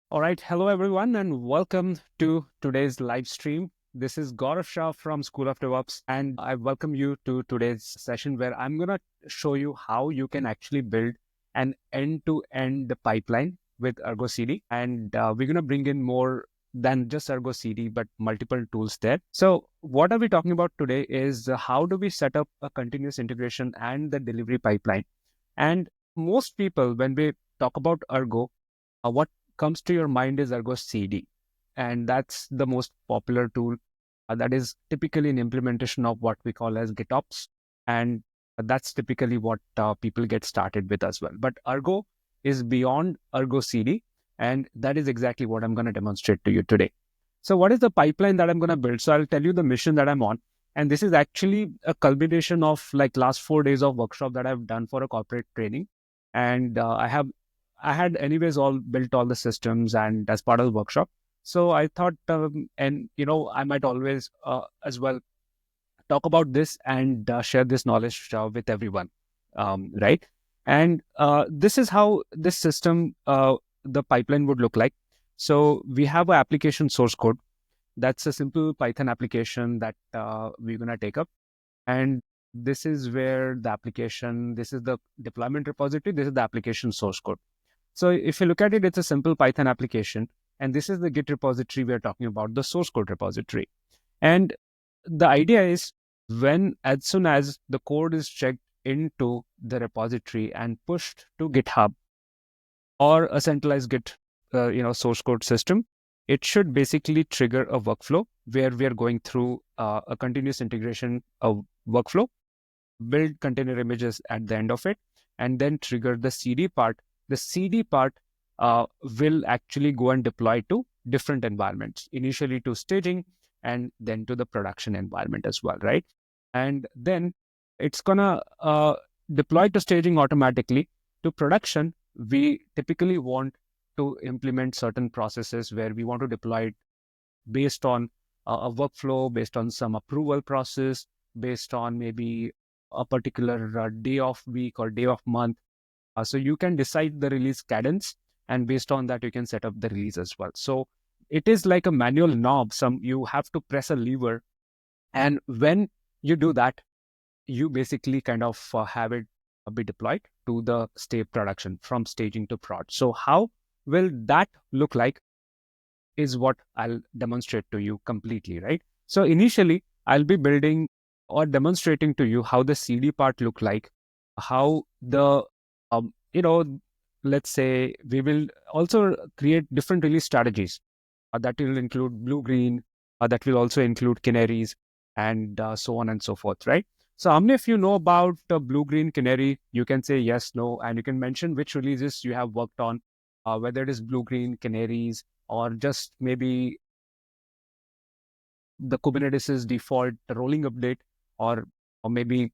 All right. Hello, everyone, and welcome to today's live stream. This is Gaurav Shah from School of DevOps, and I welcome you to today's session where I'm going to show you how you can actually build an end-to-end pipeline with ArgoCD. And we're going to bring in more than just ArgoCD, but multiple tools there. So what are we talking about today is how do we set up a continuous integration and the delivery pipeline? And most people, when we talk about Argo, what comes to your mind is Argo CD. And that's the most popular tool that is typically an implementation of what we call as GitOps. And that's typically what people get started with as well. But Argo is beyond Argo CD. And that is exactly what I'm going to demonstrate to you today. So what is the pipeline that I'm going to build? So I'll tell you the mission that I'm on. And this is actually a culmination of like last 4 days of workshop that I've done for a corporate training. And I had anyways all built all the systems and as part of the workshop. So I thought, I might always as well talk about this and share this knowledge with everyone, right? And this is how this system, the pipeline would look like. So we have an application source code. That's a simple Python application that we're going to take up. And this is where the application, this is the deployment repository, this is the application source code. So if you look at it, it's a simple Python application. And this is the Git repository we're talking about, the source code repository. And the idea is as soon as the code is checked into the repository and pushed to GitHub or a centralized Git, source code system, it should basically trigger a workflow where we are going through a continuous integration of workflow, build container images at the end of it, and then trigger the CD part. The CD part will actually go and deploy to different environments, initially to staging and then to the production environment as well, right? And then it's going to deploy to staging automatically. To production, we typically want to implement certain processes where we want to deploy it based on a workflow, based on some approval process, based on maybe a particular day of week or day of month. So you can decide the release cadence, and based on that, you can set up the release as well. So it is like a manual knob. You have to press a lever, and when you do that, you basically kind of have it be deployed to the state production from staging to prod. So how will that look like is what I'll demonstrate to you completely, right? So initially, I'll be building or demonstrating to you how the CD part look like, how the, let's say we will also create different release strategies that will include blue-green, that will also include canaries, and so on and so forth, right? So how many of you know about blue-green canary? You can say yes, no, and you can mention which releases you have worked on, whether it is blue-green canaries or just maybe the Kubernetes default rolling update, or maybe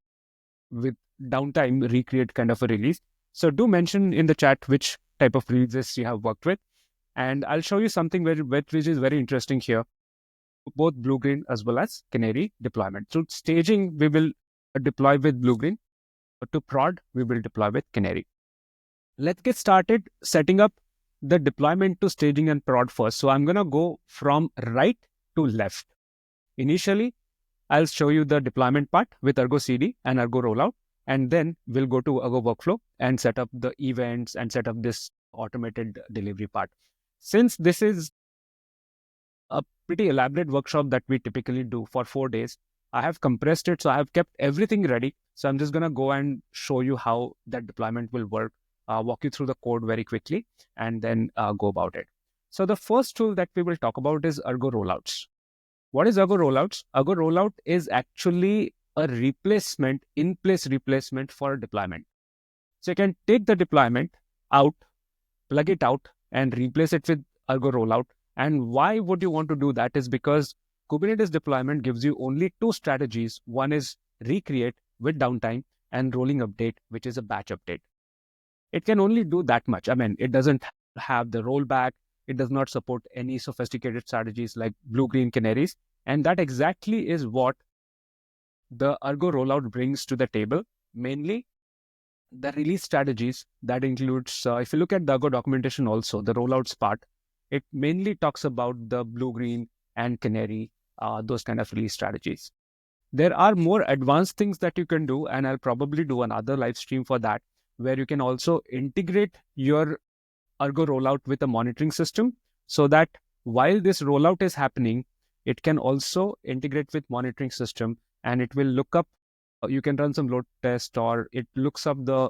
with downtime recreate kind of a release. So do mention in the chat which type of releases you have worked with. And I'll show you something which is very interesting here, both blue-green as well as canary deployment. So staging, we will deploy with blue-green, but to prod, we will deploy with canary. Let's get started setting up the deployment to staging and prod first. So I'm going to go from right to left. Initially, I'll show you the deployment part with Argo CD and Argo Rollout, and then we'll go to Argo Workflow and set up the events and set up this automated delivery part. Since this is a pretty elaborate workshop that we typically do for 4 days, I have compressed it. So I have kept everything ready. So I'm just going to go and show you how that deployment will work, walk you through the code very quickly, and then go about it. So the first tool that we will talk about is Argo Rollouts. What is Argo Rollouts? Argo Rollout is actually a replacement, in-place replacement for a deployment. So you can take the deployment out, plug it out, and replace it with Argo Rollout. And why would you want to do that is because Kubernetes deployment gives you only two strategies. One is recreate with downtime and rolling update, which is a batch update. It can only do that much. I mean, it doesn't have the rollback. It does not support any sophisticated strategies like blue-green canaries. And that exactly is what the Argo Rollout brings to the table, mainly the release strategies that includes, if you look at the Argo documentation also, the rollouts part, it mainly talks about the blue, green, and canary, those kind of release strategies. There are more advanced things that you can do, and I'll probably do another live stream for that, where you can also integrate your Argo rollout with a monitoring system so that while this rollout is happening, it can also integrate with monitoring system, and it will look up, you can run some load test, or it looks up the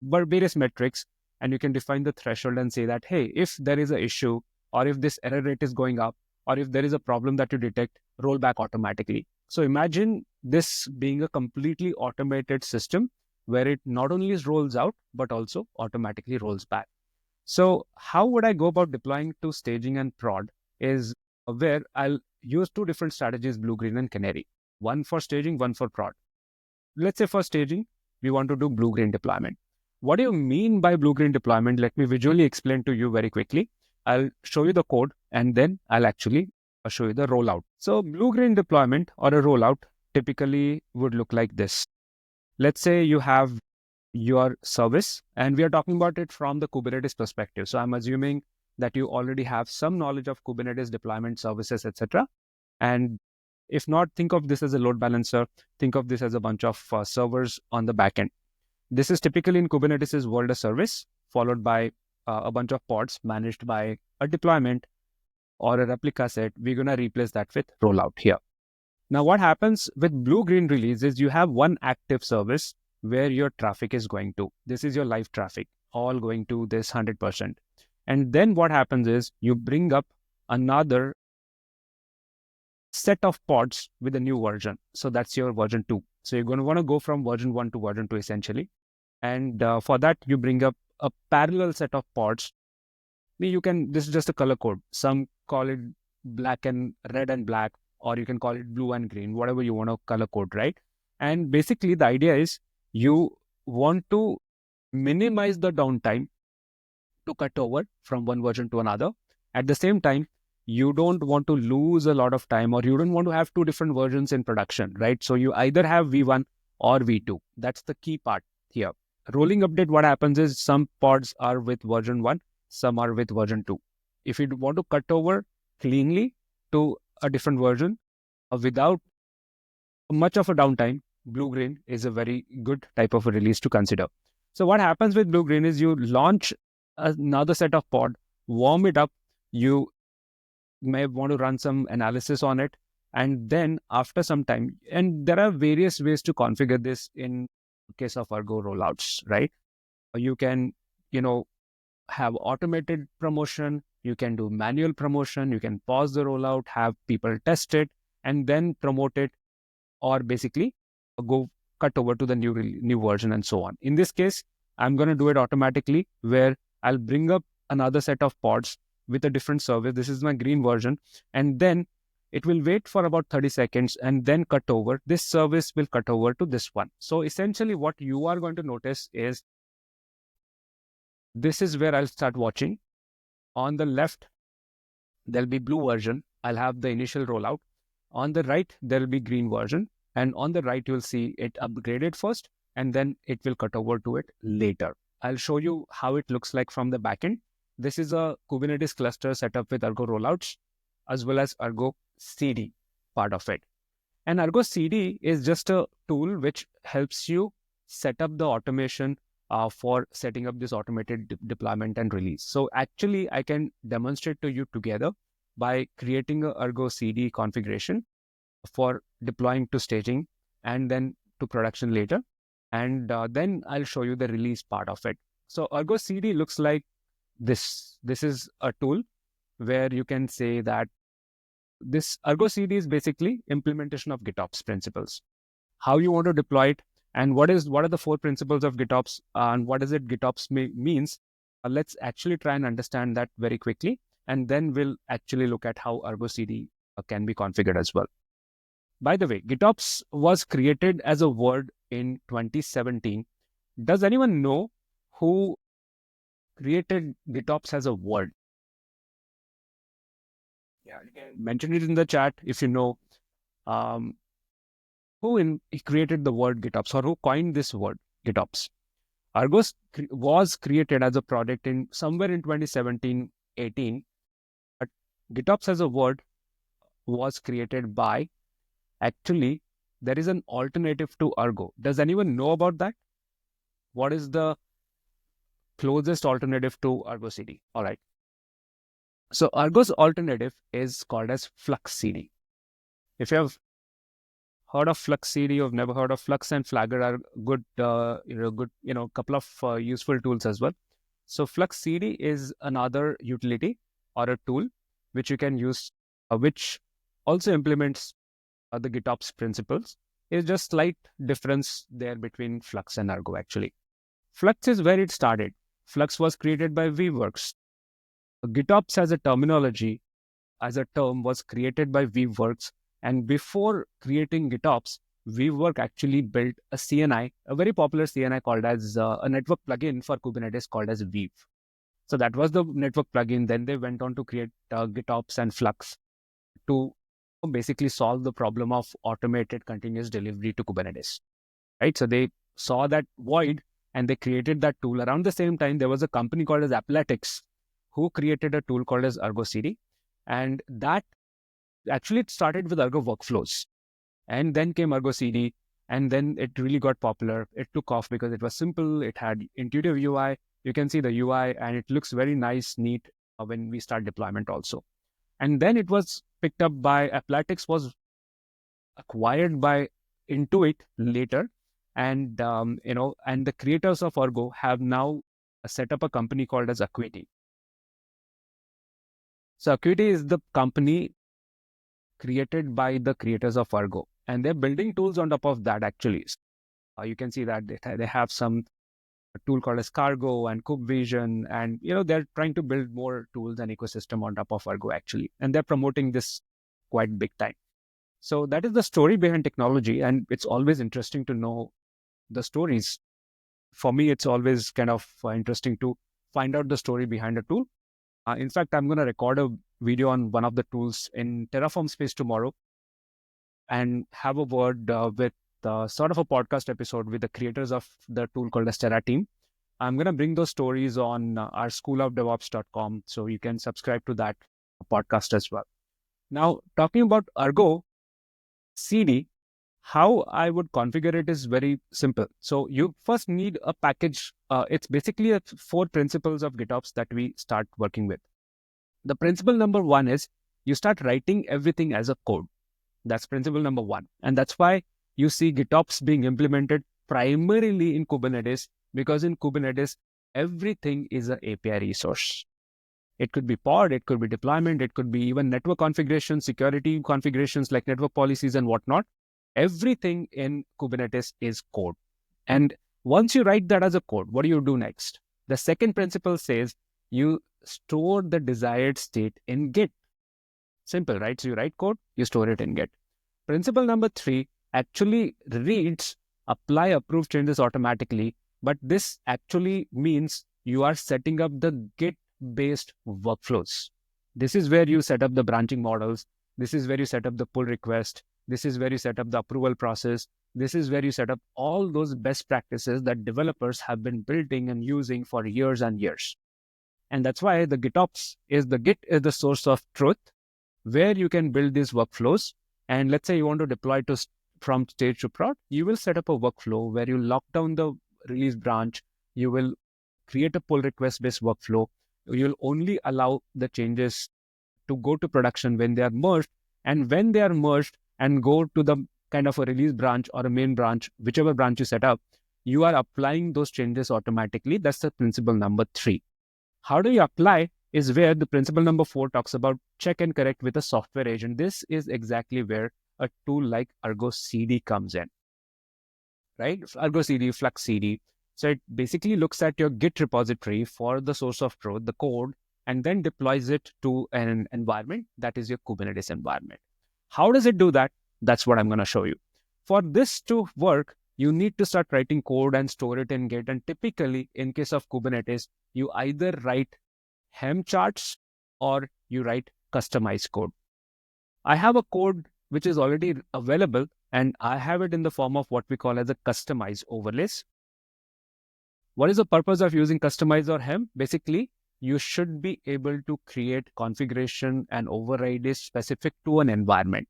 various metrics, and you can define the threshold and say that, hey, if there is an issue, or if this error rate is going up, or if there is a problem that you detect, roll back automatically. So imagine this being a completely automated system where it not only rolls out, but also automatically rolls back. So how would I go about deploying to staging and prod is where I'll use two different strategies, blue, green, and canary. One for staging, one for prod. Let's say for staging, we want to do blue, green deployment. What do you mean by blue, green deployment? Let me visually explain to you very quickly. I'll show you the code, and then I'll actually show you the rollout. So blue, green deployment or a rollout typically would look like this. Let's say you have your service, and we are talking about it from the Kubernetes perspective. So I'm assuming that you already have some knowledge of Kubernetes deployment services, etc. And if not, think of this as a load balancer. Think of this as a bunch of servers on the backend. This is typically in Kubernetes' world a service, followed by a bunch of pods managed by a deployment or a replica set. We're going to replace that with rollout here. Now, what happens with blue-green release is you have one active service where your traffic is going to. This is your live traffic, all going to this 100%. And then what happens is you bring up another set of pods with a new version. So that's your version 2. So you're going to want to go from version 1 to version 2 essentially. And for that, you bring up a parallel set of pods. This is just a color code. Some call it black and red and black, or you can call it blue and green, whatever you want to color code, right? And basically the idea is you want to minimize the downtime to cut over from one version to another. At the same time, you don't want to lose a lot of time, or you don't want to have two different versions in production, right? So you either have V1 or V2. That's the key part here. Rolling update, what happens is some pods are with version 1, some are with version 2. If you want to cut over cleanly to a different version without much of a downtime, blue-green is a very good type of a release to consider. So what happens with blue-green is you launch another set of pod, warm it up, you may want to run some analysis on it, and then after some time, and there are various ways to configure this in case of Argo rollouts, right? You can, have automated promotion, you can do manual promotion, you can pause the rollout, have people test it, and then promote it, or basically go cut over to the new version and so on. In this case, I'm going to do it automatically, where I'll bring up another set of pods with a different service. This is my green version, and then it will wait for about 30 seconds and then cut over. This service will cut over to this one. So essentially what you are going to notice is this is where I'll start watching. On the left, there'll be blue version. I'll have the initial rollout. On the right, there'll be green version. And on the right, you'll see it upgraded first, and then it will cut over to it later. I'll show you how it looks like from the backend. This is a Kubernetes cluster set up with Argo rollouts, as well as ArgoCD part of it. And ArgoCD is just a tool which helps you set up the automation for setting up this automated deployment and release. So actually, I can demonstrate to you together by creating a ArgoCD configuration for deploying to staging and then to production later. And then I'll show you the release part of it. So ArgoCD looks like this. This is a tool where you can say that this ArgoCD is basically implementation of GitOps principles. How you want to deploy it, and what are the 4 principles of GitOps, and what is it GitOps means. Let's actually try and understand that very quickly, and then we'll actually look at how ArgoCD can be configured as well. By the way, GitOps was created as a word in 2017. Does anyone know who created GitOps as a word? Yeah, you can mention it in the chat if you know. Who created the word GitOps, or who coined this word GitOps? Argo was created as a project in somewhere in 2017-18 GitOps as a word was created by, actually, there is an alternative to Argo. Does anyone know about that? What is the closest alternative to ArgoCD? All right. So Argo's alternative is called as FluxCD. If you have heard of FluxCD, you've never heard of Flux and Flagger are good, couple of useful tools as well. So FluxCD is another utility or a tool which you can use, which also implements the GitOps principles. It's just slight difference there between Flux and Argo actually. Flux is where it started. Flux was created by Weaveworks. GitOps as a terminology, as a term, was created by Weaveworks. And before creating GitOps, Weaveworks actually built a CNI, a very popular CNI called as a network plugin for Kubernetes called as Weave. So that was the network plugin. Then they went on to create GitOps and Flux to basically solve the problem of automated continuous delivery to Kubernetes. Right? So they saw that void and they created that tool. Around the same time, there was a company called as Athletics who created a tool called as ArgoCD. And that actually it started with Argo workflows. And then came ArgoCD. And then it really got popular. It took off because it was simple. It had intuitive UI. You can see the UI and it looks very nice, neat when we start deployment also. And then it was picked up by Athletics, was acquired by Intuit later. And, and the creators of Argo have now set up a company called as Acuity. So Acuity is the company created by the creators of Argo. And they're building tools on top of that actually. You can see that they have some tool called as Cargo and KubeVision. And, they're trying to build more tools and ecosystem on top of Argo actually. And they're promoting this quite big time. So that is the story behind technology. And it's always interesting to know the stories. For me, it's always kind of interesting to find out the story behind a tool. In fact, I'm going to record a video on one of the tools in Terraform space tomorrow and have a word with sort of a podcast episode with the creators of the tool called as Terra Team. I'm going to bring those stories on our schoolofdevops.com. So you can subscribe to that podcast as well. Now, talking about Argo CD, how I would configure it is very simple. So you first need a package. It's basically 4 principles of GitOps that we start working with. The principle number 1 is you start writing everything as a code. That's principle number 1. And that's why you see GitOps being implemented primarily in Kubernetes, because in Kubernetes, everything is an API resource. It could be pod, it could be deployment, it could be even network configuration, security configurations like network policies and whatnot. Everything in Kubernetes is code. And once you write that as a code, what do you do next? The second principle says you store the desired state in Git. Simple, right? So you write code, you store it in Git. Principle number 3 actually reads apply approve changes automatically, but this actually means you are setting up the Git-based workflows. This is where you set up the branching models. This is where you set up the pull request. This is where you set up the approval process. This is where you set up all those best practices that developers have been building and using for years and years. And that's why the GitOps is the Git is the source of truth where you can build these workflows. And let's say you want to deploy from stage to prod, you will set up a workflow where you lock down the release branch. You will create a pull request based workflow. You'll only allow the changes to go to production when they are merged. And when they are merged and go to the kind of a release branch or a main branch, whichever branch you set up, you are applying those changes automatically. That's the principle number 3. How do you apply is where the principle number 4 talks about check and correct with a software agent. This is exactly where a tool like ArgoCD comes in, right? ArgoCD, FluxCD. So it basically looks at your Git repository for the source of truth, the code, and then deploys it to an environment that is your Kubernetes environment. How does it do that? That's what I'm going to show you. For this to work, you need to start writing code and store it in Git. And typically, in case of Kubernetes, you either write Helm charts or you write customized code. I have a code which is already available, and I have it in the form of what we call as a customized overlays. What is the purpose of using customize or Helm? Basically, you should be able to create configuration and overrides specific to an environment.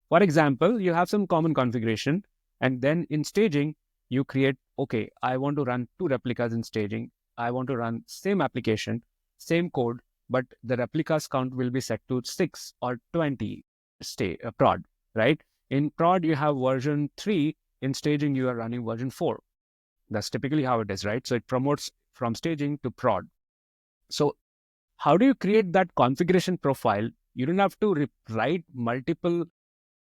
For example, you have some common configuration, and then in staging, you create, okay, I want to run 2 replicas in staging. I want to run same application, same code, but the replicas count will be set to 6 or 20 prod, right? In prod, you have version 3. In staging, you are running version 4. That's typically how it is, right? So it promotes from staging to prod. So how do you create that configuration profile? You don't have to write multiple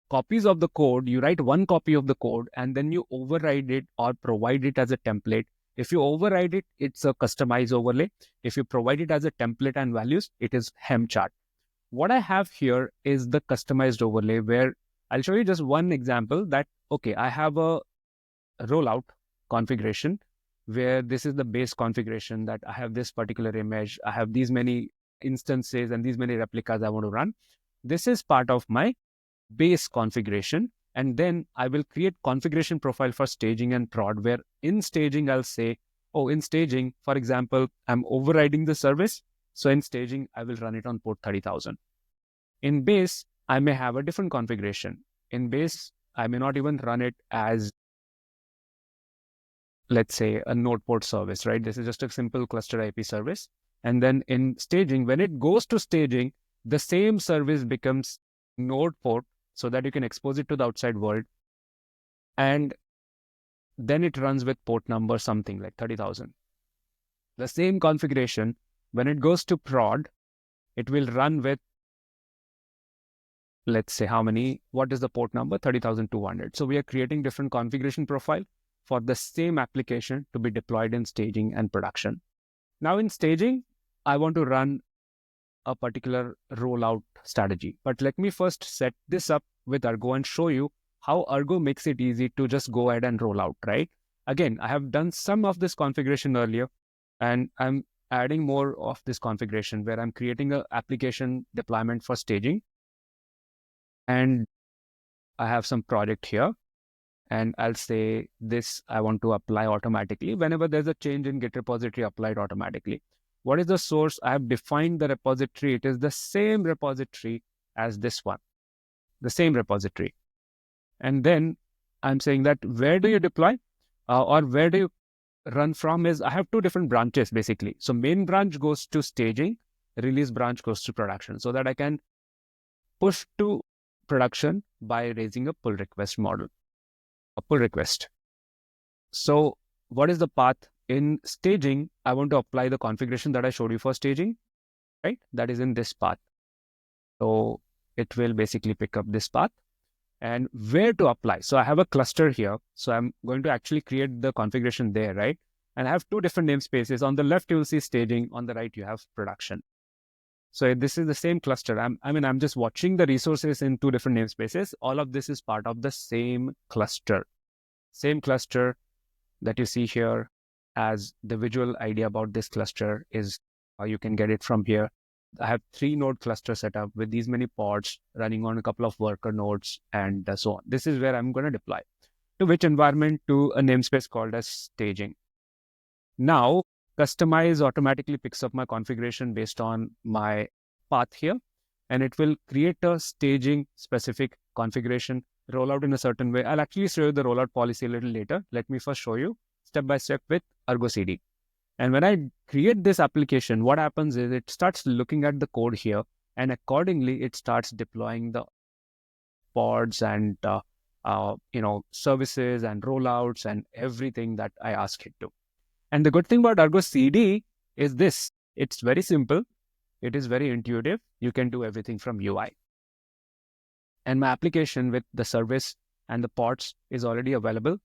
copies of the code. You write one copy of the code and then you override it or provide it as a template. If you override it, it's a customized overlay. If you provide it as a template and values, it is hem chart. What I have here is the customized overlay where I'll show you just one example that, okay, I have a rollout configuration where this is the base configuration that I have this particular image. I have these many instances and these many replicas I want to run. This is part of my base configuration. And then I will create configuration profile for staging and prod, where in staging, I'll say, oh, in staging, for example, I'm overriding the service. So in staging, I will run it on port 30,000. In base, I may have a different configuration. In base, I may not even run it as, let's say, a node port service, right? This is just a simple cluster IP service. And then in staging, when it goes to staging, the same service becomes node port so that you can expose it to the outside world. And then it runs with port number something like 30,000. The same configuration, when it goes to prod, it will run with, let's say, what is the port number? 30,200. So we are creating different configuration profile for the same application to be deployed in staging and production. Now in staging, I want to run a particular rollout strategy. But let me first set this up with Argo and show you how Argo makes it easy to just go ahead and roll out, right? Again, I have done some of this configuration earlier, and I'm adding more of this configuration where I'm creating an application deployment for staging. And I have some project here. And I'll say this, I want to apply automatically. Whenever there's a change in Git repository, applied automatically. What is the source? I have defined the repository. It is the same repository as this one, the same repository. And then I'm saying that where do you deploy or where do you run from is, I have 2 different branches basically. So main branch goes to staging, release branch goes to production, so that I can push to production by raising a pull request model. A pull request. So what is the path? In staging, I want to apply the configuration that I showed you for staging, right? That is in this path. So it will basically pick up this path. And where to apply? So I have a cluster here. So I'm going to actually create the configuration there, right? And I have 2 different namespaces. On the left, you will see staging. On the right, you have production. So this is the same cluster. I'm just watching the resources in 2 different namespaces. All of this is part of the same cluster. Same cluster that you see here. As the visual idea about this cluster is, you can get it from here. I have 3 node cluster set up with these many pods running on a couple of worker nodes and so on. This is where I'm going to deploy. To which environment? To a namespace called as staging. Now, customize automatically picks up my configuration based on my path here, and it will create a staging specific configuration rollout in a certain way. I'll actually show you the rollout policy a little later. Let me first show you step by step with ArgoCD. And when I create this application, what happens is it starts looking at the code here, and accordingly, it starts deploying the pods and services and rollouts and everything that I ask it to. And the good thing about ArgoCD is this: it's very simple, it is very intuitive. You can do everything from UI. And my application with the service and the pods is already available.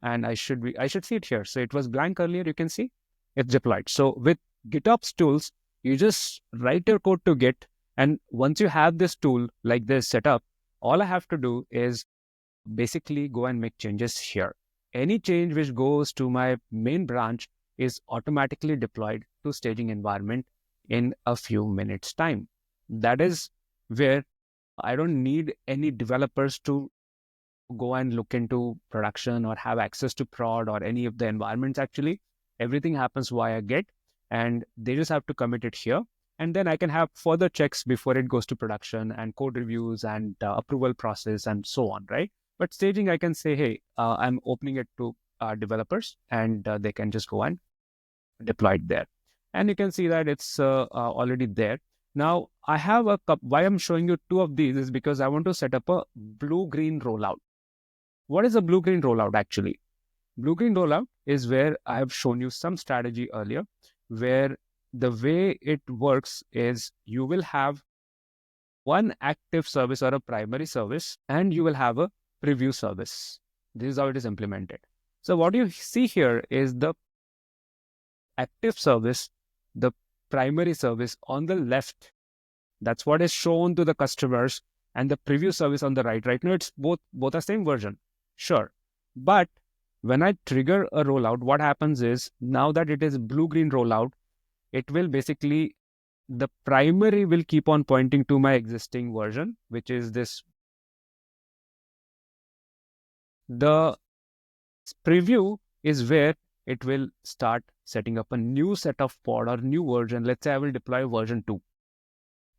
And I should see it here. So it was blank earlier. You can see it's deployed. So with GitOps tools, you just write your code to Git. And once you have this tool like this set up, all I have to do is basically go and make changes here. Any change which goes to my main branch is automatically deployed to staging environment in a few minutes time. That is where I don't need any developers to go and look into production or have access to prod or any of the environments. Actually, everything happens via Git. and they just have to commit it here. And then I can have further checks before it goes to production and code reviews and approval process and so on, right? But staging, I can say, hey, I'm opening it to developers, and they can just go and deploy it there. And you can see that it's already there. Now, I have why I'm showing you two of these is because I want to set up a blue-green rollout. What is a blue-green rollout actually? Blue-green rollout is where I have shown you some strategy earlier, where the way it works is you will have one active service or a primary service, and you will have a preview service. This is how it is implemented. So what you see here is the active service, the primary service on the left. That's what is shown to the customers, and the preview service on the right. Right now, it's both are same version, sure. But when I trigger a rollout, what happens is now that it is blue-green rollout, it will basically, the primary will keep on pointing to my existing version, which is this. The preview is where it will start setting up a new set of pod or new version. Let's say I will deploy version 2.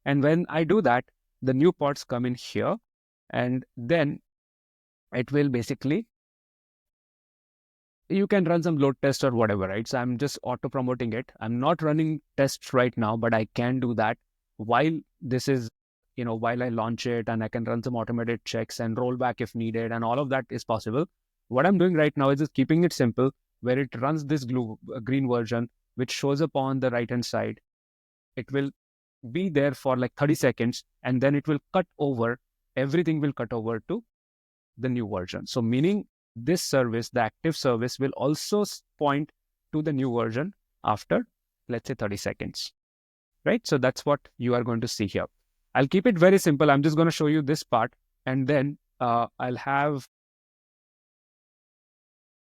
And when I do that, the new pods come in here, and then it will basically, you can run some load test or whatever, right? So I'm just auto promoting it. I'm not running tests right now, but I can do that while this is, while I launch it, and I can run some automated checks and roll back if needed, and all of that is possible. What I'm doing right now is just keeping it simple, where it runs this green version, which shows up on the right-hand side. It will be there for like 30 seconds, and then it will cut over, everything will cut over to the new version. So meaning this service, the active service, will also point to the new version after, let's say, 30 seconds, right? So that's what you are going to see here. I'll keep it very simple. I'm just going to show you this part, and then I'll have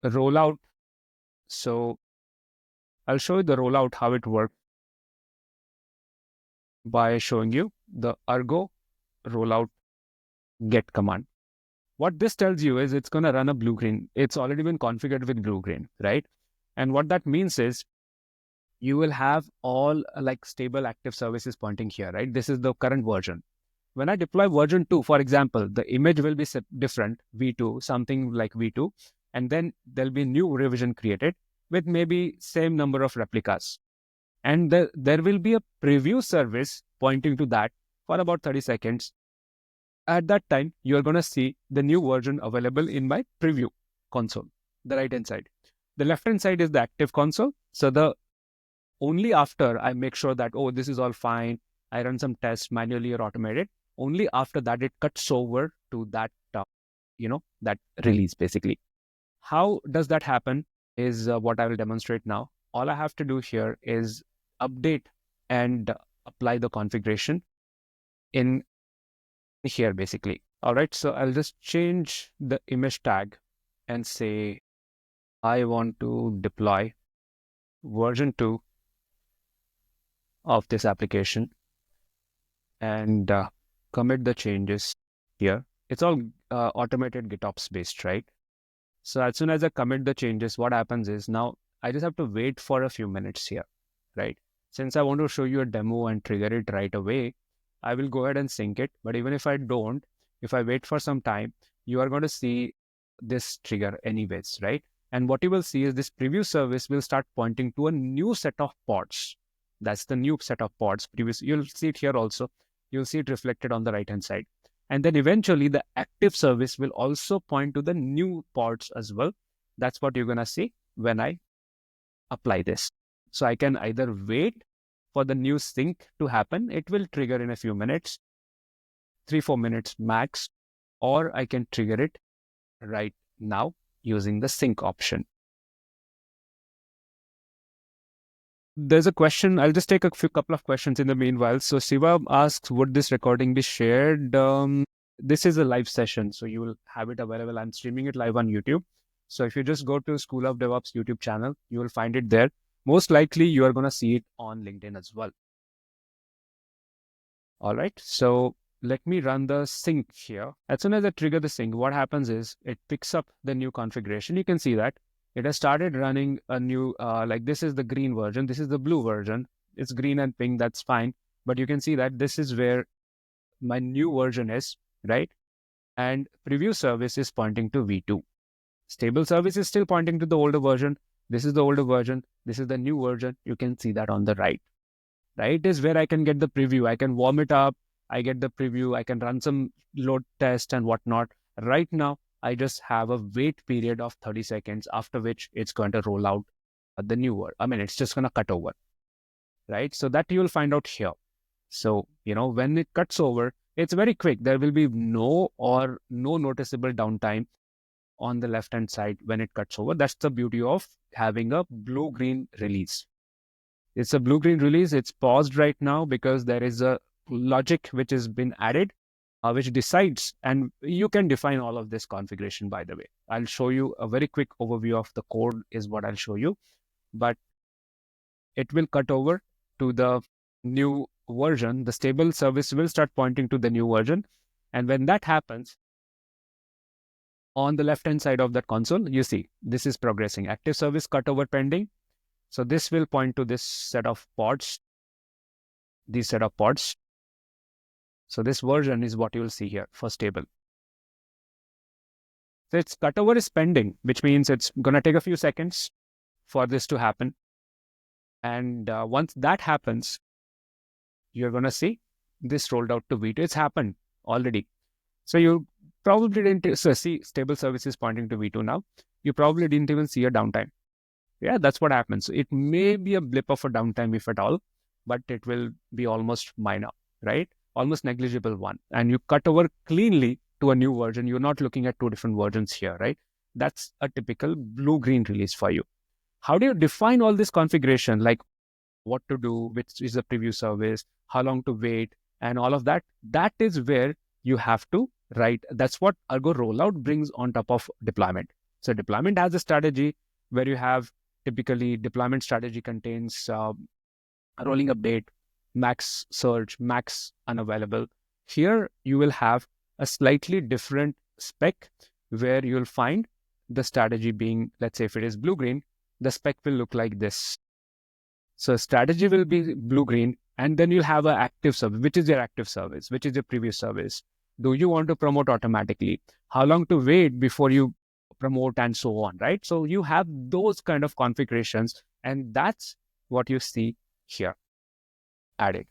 a rollout. So I'll show you the rollout, how it works, by showing you the Argo rollout get command. What this tells you is it's going to run a blue-green. It's already been configured with blue-green, right? And what that means is you will have all like stable active services pointing here, right? This is the current version. When I deploy version 2, for example, the image will be different, V2, something like V2, and then there'll be new revision created with maybe same number of replicas. And there will be a preview service pointing to that for about 30 seconds. At that time, you're going to see the new version available in my preview console, the right-hand side. The left-hand side is the active console. So the only after I make sure that, oh, this is all fine, I run some tests manually or automated, only after that it cuts over to that, that release basically. How does that happen is what I will demonstrate now. All I have to do here is update and apply the configuration in here basically. All right, so I'll just change the image tag and say I want to deploy version 2 of this application, and commit the changes here. It's all automated GitOps based, right? So as soon as I commit the changes, what happens is now I just have to wait for a few minutes here, right? Since I want to show you a demo and trigger it right away, I will go ahead and sync it. But even if I don't, if I wait for some time, you are going to see this trigger anyways, right? And what you will see is this preview service will start pointing to a new set of pods. That's the new set of pods. You'll see it here also. You'll see it reflected on the right-hand side. And then eventually the active service will also point to the new pods as well. That's what you're going to see when I apply this. So I can either wait for the new sync to happen. It will trigger in a few minutes, 3-4 minutes max, or I can trigger it right now using the sync option. There's a question. I'll just take a couple of questions in the meanwhile. So Siva asks, would this recording be shared? This is a live session, so you will have it available. I'm streaming it live on YouTube. So if you just go to School of DevOps YouTube channel, you will find it there. Most likely you are going to see it on LinkedIn as well. All right. So let me run the sync here. As soon as I trigger the sync, what happens is it picks up the new configuration. You can see that it has started running a new, like this is the green version, this is the blue version. It's green and pink, that's fine. But you can see that this is where my new version is, right? And preview service is pointing to V2. Stable service is still pointing to the older version. This is the older version. This is the new version. You can see that on the right. Right is where I can get the preview. I can warm it up. I get the preview. I can run some load test and whatnot. Right now, I just have a wait period of 30 seconds, after which it's going to roll out the new word. I mean, it's just going to cut over, right? So that you'll find out here. So, when it cuts over, it's very quick. There will be no noticeable downtime on the left-hand side when it cuts over. That's the beauty of having a blue-green release. It's a blue-green release. It's paused right now because there is a logic which has been added, which decides, and you can define all of this configuration, by the way. I'll show you a very quick overview of the code is what I'll show you, but it will cut over to the new version. The stable service will start pointing to the new version. And when that happens, on the left-hand side of that console, you see this is progressing. Active service cutover pending. So this will point to this set of pods, these set of pods. So this version is what you will see here for stable. So its cutover is pending, which means it's going to take a few seconds for this to happen. And once that happens, you're going to see this rolled out to V2. It's happened already. So you probably didn't see stable services pointing to V2 now. You probably didn't even see a downtime. Yeah, that's what happens. It may be a blip of a downtime if at all, but it will be almost minor, right? Almost negligible one. And you cut over cleanly to a new version. You're not looking at two different versions here, right? That's a typical blue-green release for you. How do you define all this configuration? Like what to do, which is the preview service, how long to wait, and all of that? That is where you have to write. That's what Argo Rollout brings on top of deployment. So deployment has a strategy where you have typically deployment strategy contains rolling update, max search, max unavailable. Here you will have a slightly different spec where you'll find the strategy being, let's say if it is blue-green, the spec will look like this. So strategy will be blue-green, and then you'll have an active service. Which is your active service? Which is your previous service? Do you want to promote automatically? How long to wait before you promote, and so on, right? So you have those kind of configurations, and that's what you see here added.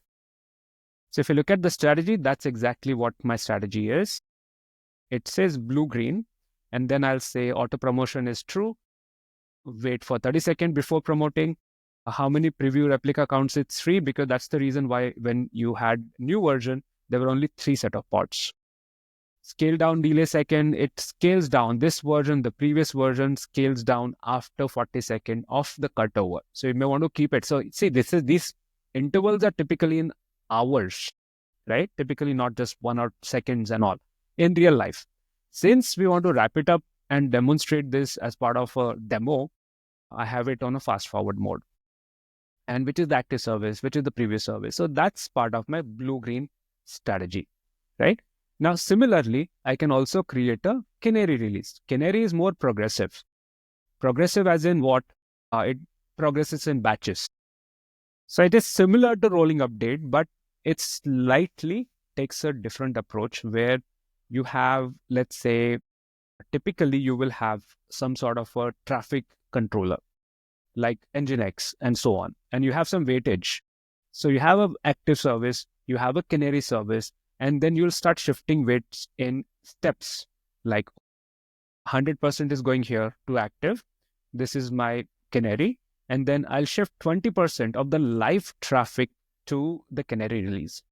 So if you look at the strategy, that's exactly what my strategy is. It says blue-green, and then I'll say auto promotion is true. Wait for 30 seconds before promoting. How many preview replica counts? It's 3, because that's the reason why when you had new version, there were only 3 set of pods. Scale down delay second, it scales down. This version, the previous version, scales down after 40 seconds of the cutover. So you may want to keep it. So see, these intervals are typically in hours, right? Typically not just 1 or seconds and all in real life. Since we want to wrap it up and demonstrate this as part of a demo, I have it on a fast forward mode. And which is the active service, which is the previous service. So that's part of my blue-green strategy, right? Now, similarly, I can also create a canary release. Canary is more progressive. Progressive as in what? It progresses in batches. So it is similar to rolling update, but it slightly takes a different approach where you have, let's say, typically you will have some sort of a traffic controller like Nginx and so on, and you have some weightage. So you have an active service, you have a canary service, and then you'll start shifting weights in steps. Like 100% is going here to active. This is my canary. And then I'll shift 20% of the live traffic to the canary release.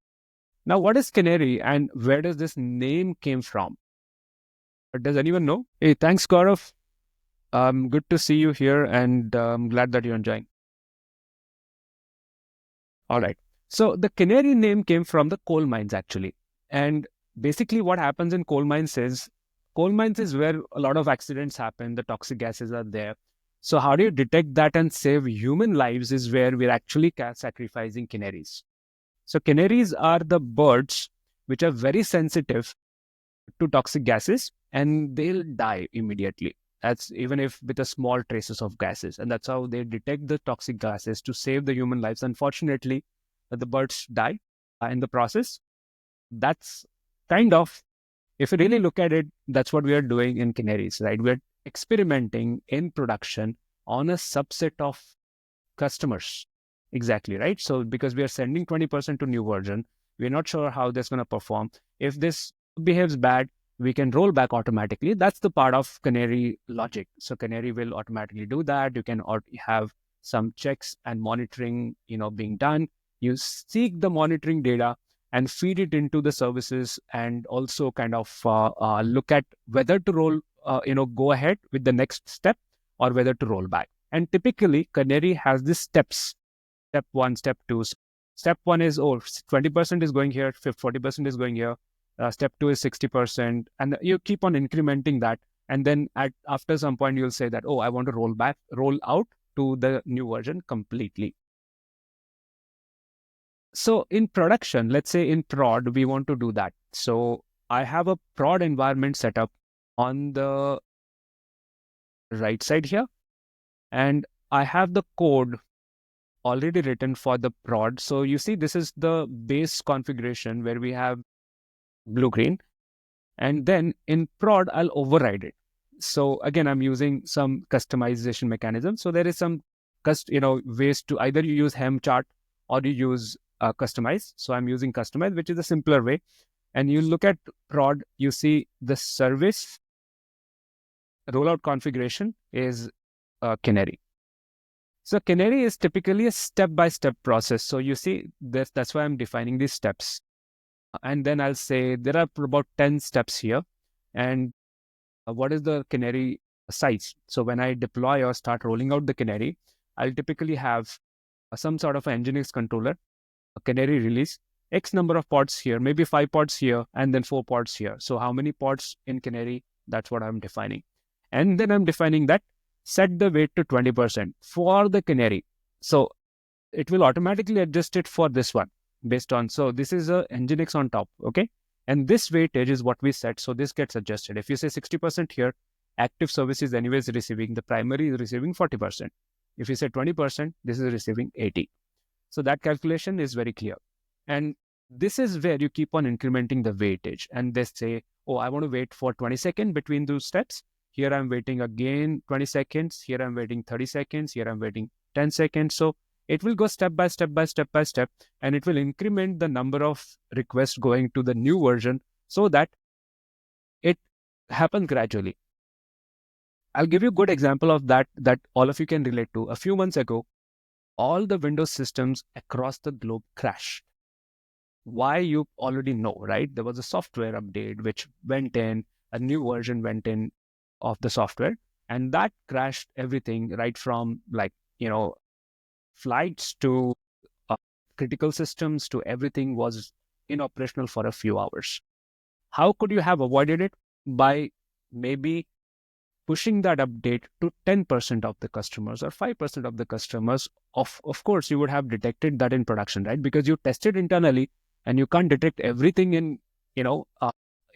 Now, what is canary and where does this name came from? Does anyone know? Hey, thanks, Gaurav. Good to see you here, and I'm glad that you're enjoying. All right. So the canary name came from the coal mines, actually. And basically what happens in coal mines is where a lot of accidents happen. The toxic gases are there. So how do you detect that and save human lives is where we're actually sacrificing canaries. So canaries are the birds which are very sensitive to toxic gases, and they'll die immediately. That's even if with a small traces of gases. And that's how they detect the toxic gases to save the human lives. Unfortunately, the birds die in the process. That's kind of, if you really look at it, that's what we are doing in Canaries, right? We're experimenting in production on a subset of customers. Exactly, right? So because we are sending 20% to new version, we're not sure how this is going to perform. If this behaves bad, we can roll back automatically. That's the part of Canary logic. So Canary will automatically do that. You can have some checks and monitoring, being done. You seek the monitoring data and feed it into the services, and also kind of look at whether to go ahead with the next step or whether to roll back. And typically, Canary has these steps: step one, step two. Step one is, 20% is going here, 40% is going here. Step two is 60%. And you keep on incrementing that. And then after some point, you'll say that, I want to roll out to the new version completely. So in production, let's say in prod, we want to do that. So I have a prod environment set up on the right side here. And I have the code already written for the prod. So you see, this is the base configuration where we have blue-green. And then in prod, I'll override it. So again, I'm using some customization mechanism. So there is some ways to either you use hem chart or you use customize. So I'm using customize, which is a simpler way. And you look at prod, you see the service rollout configuration is Canary. So Canary is typically a step-by-step process. So you see, that's why I'm defining these steps. And then I'll say there are about 10 steps here. And what is the Canary size? So when I deploy or start rolling out the Canary, I'll typically have some sort of an Nginx controller, a Canary release, X number of pods here, maybe 5 pods here, and then 4 pods here. So how many pods in Canary? That's what I'm defining. And then I'm defining that set the weight to 20% for the Canary. So it will automatically adjust it for this one based on, so this is a Nginx on top, okay? And this weightage is what we set. So this gets adjusted. If you say 60% here, active service is anyways receiving, the primary is receiving 40%. If you say 20%, this is receiving 80. So that calculation is very clear. And this is where you keep on incrementing the weightage. And they say, I want to wait for 20 seconds between those steps. Here I'm waiting again 20 seconds. Here I'm waiting 30 seconds. Here I'm waiting 10 seconds. So it will go step by step by step by step, and it will increment the number of requests going to the new version so that it happens gradually. I'll give you a good example of that all of you can relate to. A few months ago, all the Windows systems across the globe crashed. Why, you already know, right? There was a software update which went in, a new version went in of the software, and that crashed everything, right from flights to critical systems to everything was inoperational for a few hours. How could you have avoided it? By maybe pushing that update to 10% of the customers or 5% of the customers. Of course, you would have detected that in production, right? Because you tested internally and you can't detect everything in your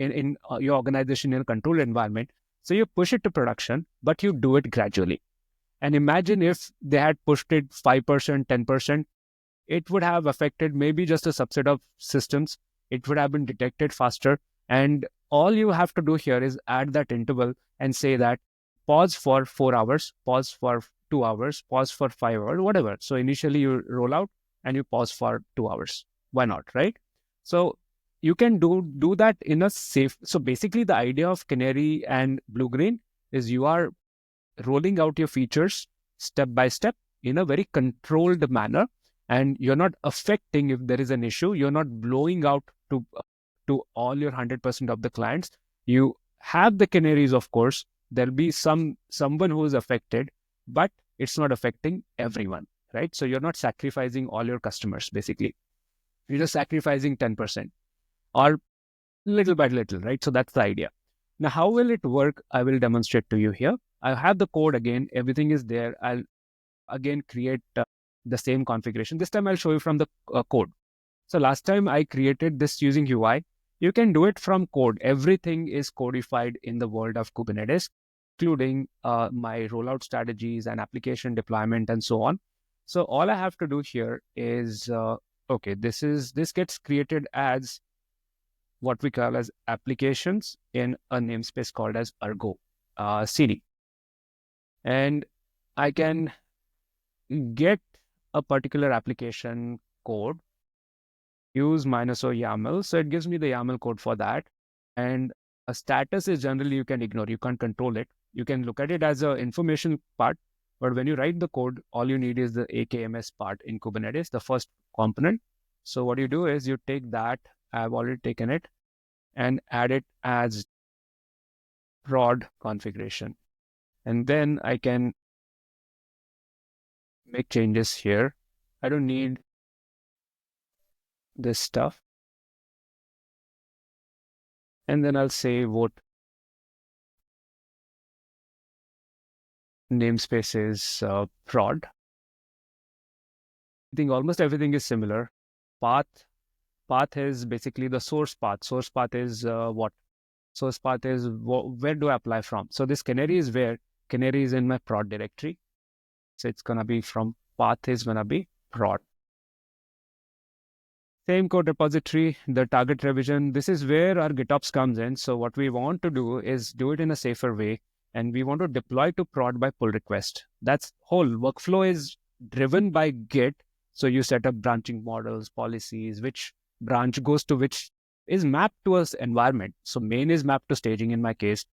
organization in a controlled environment. So you push it to production, but you do it gradually. And imagine if they had pushed it 5%, 10%, it would have affected maybe just a subset of systems. It would have been detected faster. And all you have to do here is add that interval and say that pause for 4 hours, pause for 2 hours, pause for 5 hours, whatever. So initially you roll out and you pause for 2 hours. Why not, right? So you can do that in a safe. So basically the idea of Canary and Blue-Green is you are rolling out your features step by step in a very controlled manner, and you're not affecting if there is an issue. You're not blowing out to all your 100% of the clients. You have the canaries, of course. There'll be someone who is affected, but it's not affecting everyone, right? So you're not sacrificing all your customers, basically. You're just sacrificing 10% or little by little, right? So that's the idea. Now, how will it work? I will demonstrate to you here. I have the code again. Everything is there. I'll again create the same configuration. This time I'll show you from the code. So last time I created this using UI. You can do it from code. Everything is codified in the world of Kubernetes. including my rollout strategies and application deployment and so on. So all I have to do here is, okay, this gets created as what we call as applications in a namespace called as Argo CD. And I can get a particular application code, use -o YAML. So it gives me the YAML code for that. And a status is generally you can ignore, you can't control it. You can look at it as an information part, but when you write the code, all you need is the AKMS part in Kubernetes, the first component. So what you do is you take that, I've already taken it, and add it as prod configuration. And then I can make changes here. I don't need this stuff. And then I'll say what namespace is prod. I think almost everything is similar. Path is basically the source path. Source path is what? Source path is where do I apply from? So this canary is where? Canary is in my prod directory. So it's going to be from path is going to be prod. Same code repository, the target revision. This is where our GitOps comes in. So what we want to do is do it in a safer way. And we want to deploy to prod by pull request. That's whole workflow is driven by Git. So you set up branching models, policies, which branch goes to which is mapped to us environment. So main is mapped to staging in my case.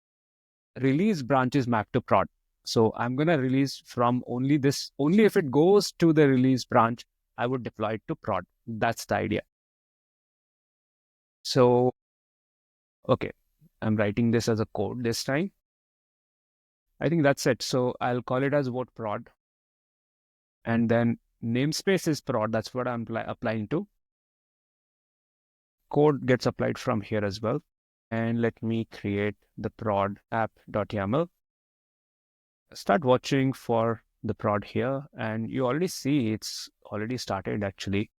Release branch is mapped to prod. So I'm going to release from only this, only if it goes to the release branch, I would deploy it to prod. That's the idea. So, okay, I'm writing this as a code this time. I think that's it. So I'll call it as vote prod. And then namespace is prod. That's what I'm applying to. Code gets applied from here as well. And let me create the prod app.yaml. Start watching for the prod here. And you already see it's already started actually.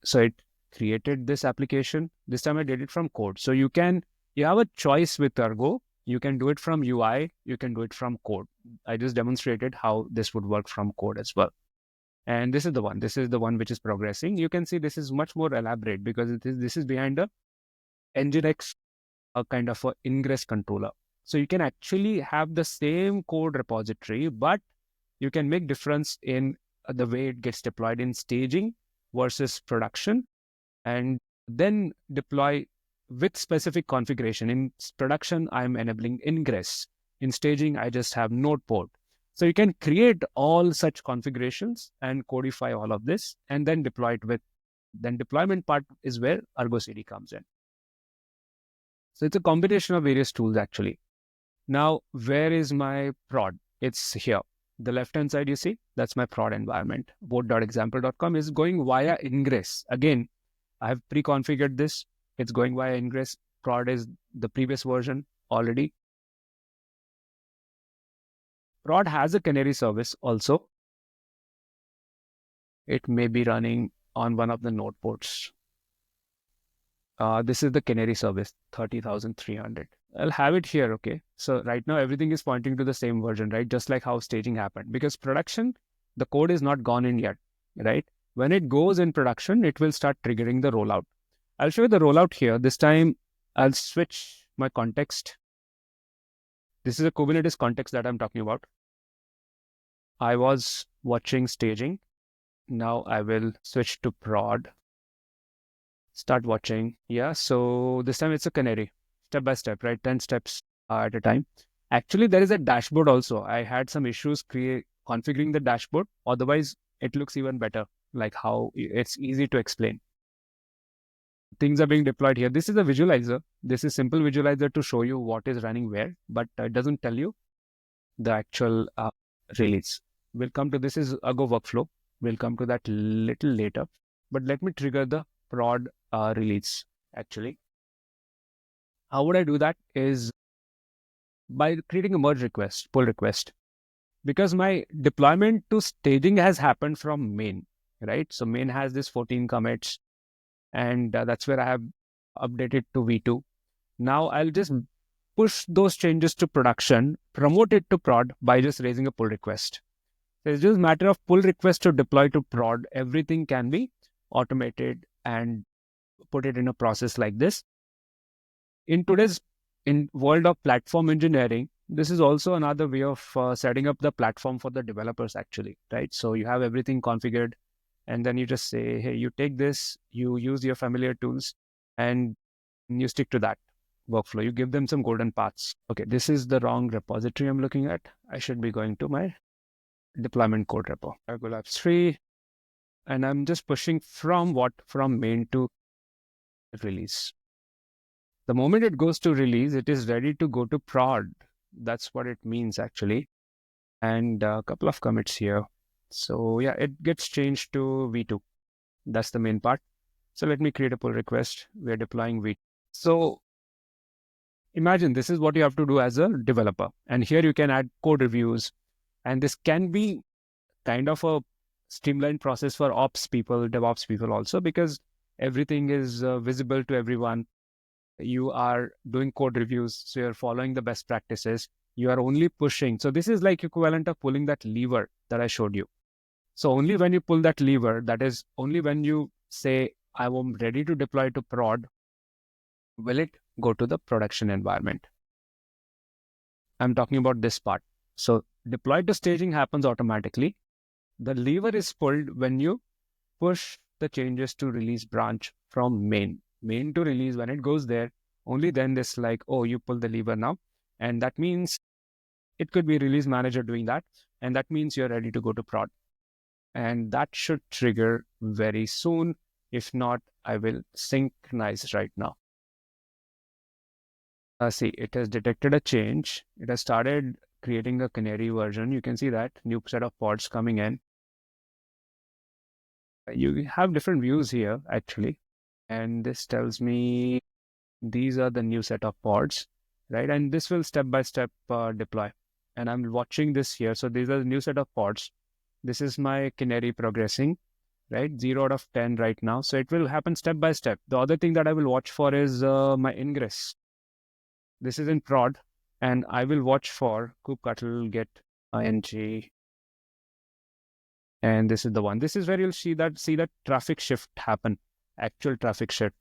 So it created this application. This time I did it from code. So you have a choice with Argo. You can do it from UI. You can do it from code. I just demonstrated how this would work from code as well. And this is the one. This is the one which is progressing. You can see this is much more elaborate because this is behind a Nginx, a kind of a ingress controller. So you can actually have the same code repository, but you can make difference in the way it gets deployed in staging versus production, and then deploy with specific configuration. In production, I'm enabling ingress. In staging, I just have node port. So you can create all such configurations and codify all of this and then deploy it with, then deployment part is where ArgoCD comes in. So it's a combination of various tools actually. Now, where is my prod? It's here. The left-hand side, you see, that's my prod environment. Board.example.com is going via ingress. Again, I have pre-configured this. It's going via ingress. Prod is the previous version already. Prod has a canary service also. It may be running on one of the node ports. This is the canary service, 30,300. I'll have it here, okay? So right now, everything is pointing to the same version, right? Just like how staging happened. Because production, the code is not gone in yet, right? When it goes in production, it will start triggering the rollout. I'll show you the rollout here. This time, I'll switch my context. This is a Kubernetes context that I'm talking about. I was watching staging. Now I will switch to prod. Start watching. Yeah, so this time it's a canary. Step by step, right? 10 steps at a time. Actually, there is a dashboard also. I had some issues configuring the dashboard. Otherwise, it looks even better, like how it's easy to explain. Things are being deployed here. This is a visualizer. This is simple visualizer to show you what is running where, but it doesn't tell you the actual release. We'll come to this is Argo workflow. We'll come to that little later. But let me trigger the prod release actually. How would I do that is by creating a merge request, pull request. Because my deployment to staging has happened from main, right? So main has this 14 commits, and that's where I have updated to V2. Now I'll just push those changes to production, promote it to prod by just raising a pull request. So it's just a matter of pull request to deploy to prod. Everything can be automated and put it in a process like this. In today's world of platform engineering, this is also another way of setting up the platform for the developers actually, right? So you have everything configured, and then you just say, hey, you take this, you use your familiar tools, and you stick to that workflow. You give them some golden paths. Okay, this is the wrong repository I'm looking at. I should be going to my deployment code repo. Argo Labs 3, and I'm just pushing from main to release. The moment it goes to release, it is ready to go to prod. That's what it means actually. And a couple of commits here. So yeah, it gets changed to V2. That's the main part. So let me create a pull request. We're deploying V2. So imagine this is what you have to do as a developer. And here you can add code reviews. And this can be kind of a streamlined process for ops people, DevOps people also, because everything is visible to everyone. You are doing code reviews, so you're following the best practices. You are only pushing. So this is like equivalent of pulling that lever that I showed you. So only when you pull that lever, that is only when you say, I am ready to deploy to prod, will it go to the production environment. I'm talking about this part. So deploy to staging happens automatically. The lever is pulled when you push the changes to release branch from main to release. When it goes there, only then this like, oh, you pull the lever now. And that means it could be release manager doing that. And that means you're ready to go to prod. And that should trigger very soon. If not, I will synchronize right now. See, it has detected a change. It has started creating a canary version. You can see that new set of pods coming in. You have different views here actually. And this tells me these are the new set of pods, right? And this will step-by-step deploy. And I'm watching this here. So these are the new set of pods. This is my canary progressing, right? 0 out of 10 right now. So it will happen step by step. The other thing that I will watch for is my ingress. This is in prod, and I will watch for kubectl get ing. And this is the one. This is where you'll see that traffic shift happen, actual traffic shift.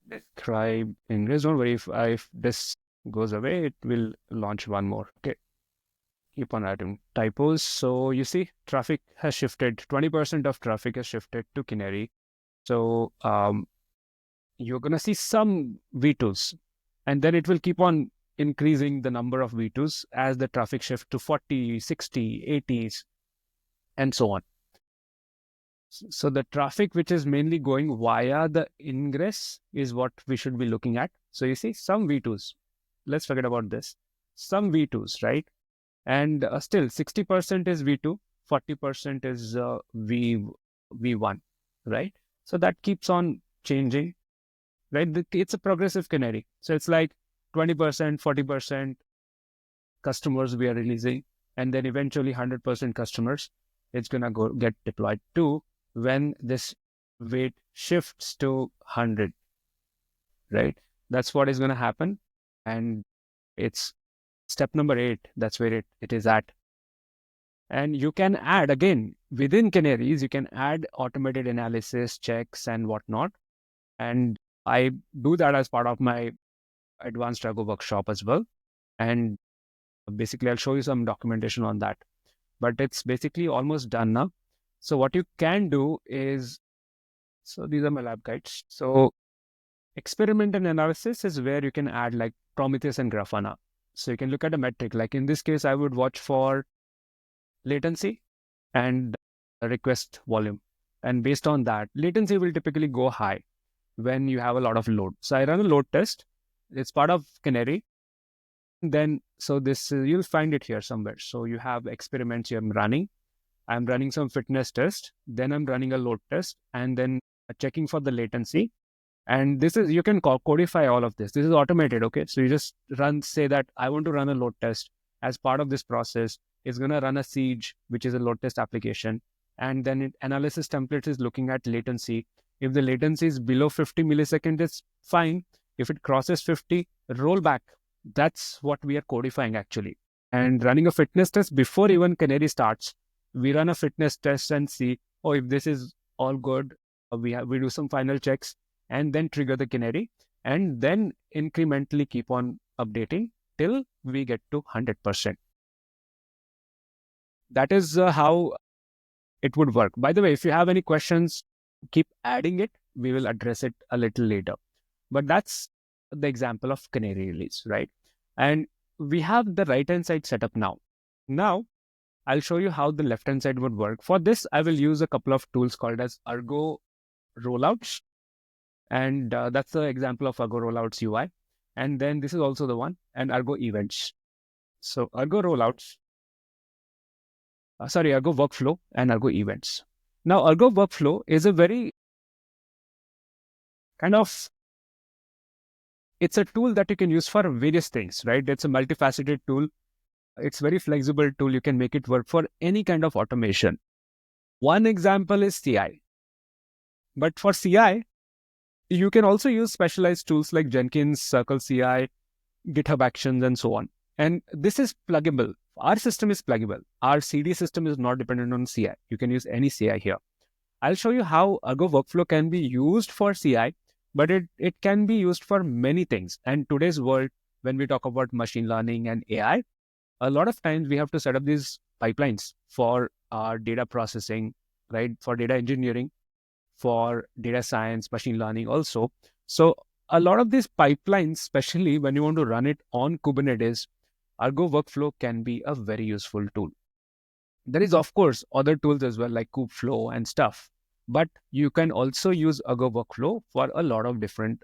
Describe ingress. Don't worry, if this goes away, it will launch one more. Okay. Keep on adding typos. So you see, traffic has shifted. 20% of traffic has shifted to Canary. So you're going to see some V2s, and then it will keep on increasing the number of V2s as the traffic shift to 40, 60, 80s, and so on. So the traffic which is mainly going via the ingress is what we should be looking at. So you see some V2s. Let's forget about this. Some V2s, right? And still 60% is V2, 40% is V1, right? So that keeps on changing, right? It's a progressive canary. So it's like 20%, 40% customers we are releasing, and then eventually 100% customers, it's going to get deployed to when this weight shifts to 100, right? That's what is going to happen. And it's step number 8. That's where it is at. And you can add, again, within canaries, you can add automated analysis, checks, and whatnot. And I do that as part of my advanced Argo workshop as well. And basically, I'll show you some documentation on that. But it's basically almost done now. So what you can do is, so these are my lab guides. So experiment and analysis is where you can add like Prometheus and Grafana. So you can look at a metric. Like in this case, I would watch for latency and request volume. And based on that, latency will typically go high when you have a lot of load. So I run a load test. It's part of Canary. Then, so this, you'll find it here somewhere. So you have experiments you're running. I'm running some fitness test. Then I'm running a load test and then checking for the latency. And this is, you can codify all of this. This is automated, okay? So you just say that I want to run a load test. As part of this process, it's going to run a siege, which is a load test application. And then analysis template is looking at latency. If the latency is below 50 milliseconds, it's fine. If it crosses 50, roll back. That's what we are codifying actually. And running a fitness test before even Canary starts, we run a fitness test and see, oh, if this is all good, we do some final checks and then trigger the Canary and then incrementally keep on updating till we get to 100%. That is how it would work. By the way, if you have any questions, keep adding it. We will address it a little later. But that's the example of Canary release, right? And we have the right-hand side set up now. Now, I'll show you how the left-hand side would work. For this, I will use a couple of tools called as Argo Rollouts. And that's the example of Argo Rollouts UI. And then this is also the one, and Argo Events. So Argo Rollouts, Argo Workflow and Argo Events. Now, Argo Workflow is a very it's a tool that you can use for various things, right? It's a multifaceted tool. It's very flexible tool. You can make it work for any kind of automation. One example is CI. But for CI, you can also use specialized tools like Jenkins, Circle CI, GitHub Actions, and so on. And this is pluggable. Our system is pluggable. Our CD system is not dependent on CI. You can use any CI here. I'll show you how Argo Workflow can be used for CI, but it can be used for many things. And today's world, when we talk about machine learning and AI, a lot of times we have to set up these pipelines for our data processing, right? For data engineering, for data science, machine learning also. So a lot of these pipelines, especially when you want to run it on Kubernetes, Argo Workflow can be a very useful tool. There is, of course, other tools as well, like Kubeflow and stuff. But you can also use Argo Workflow for a lot of different,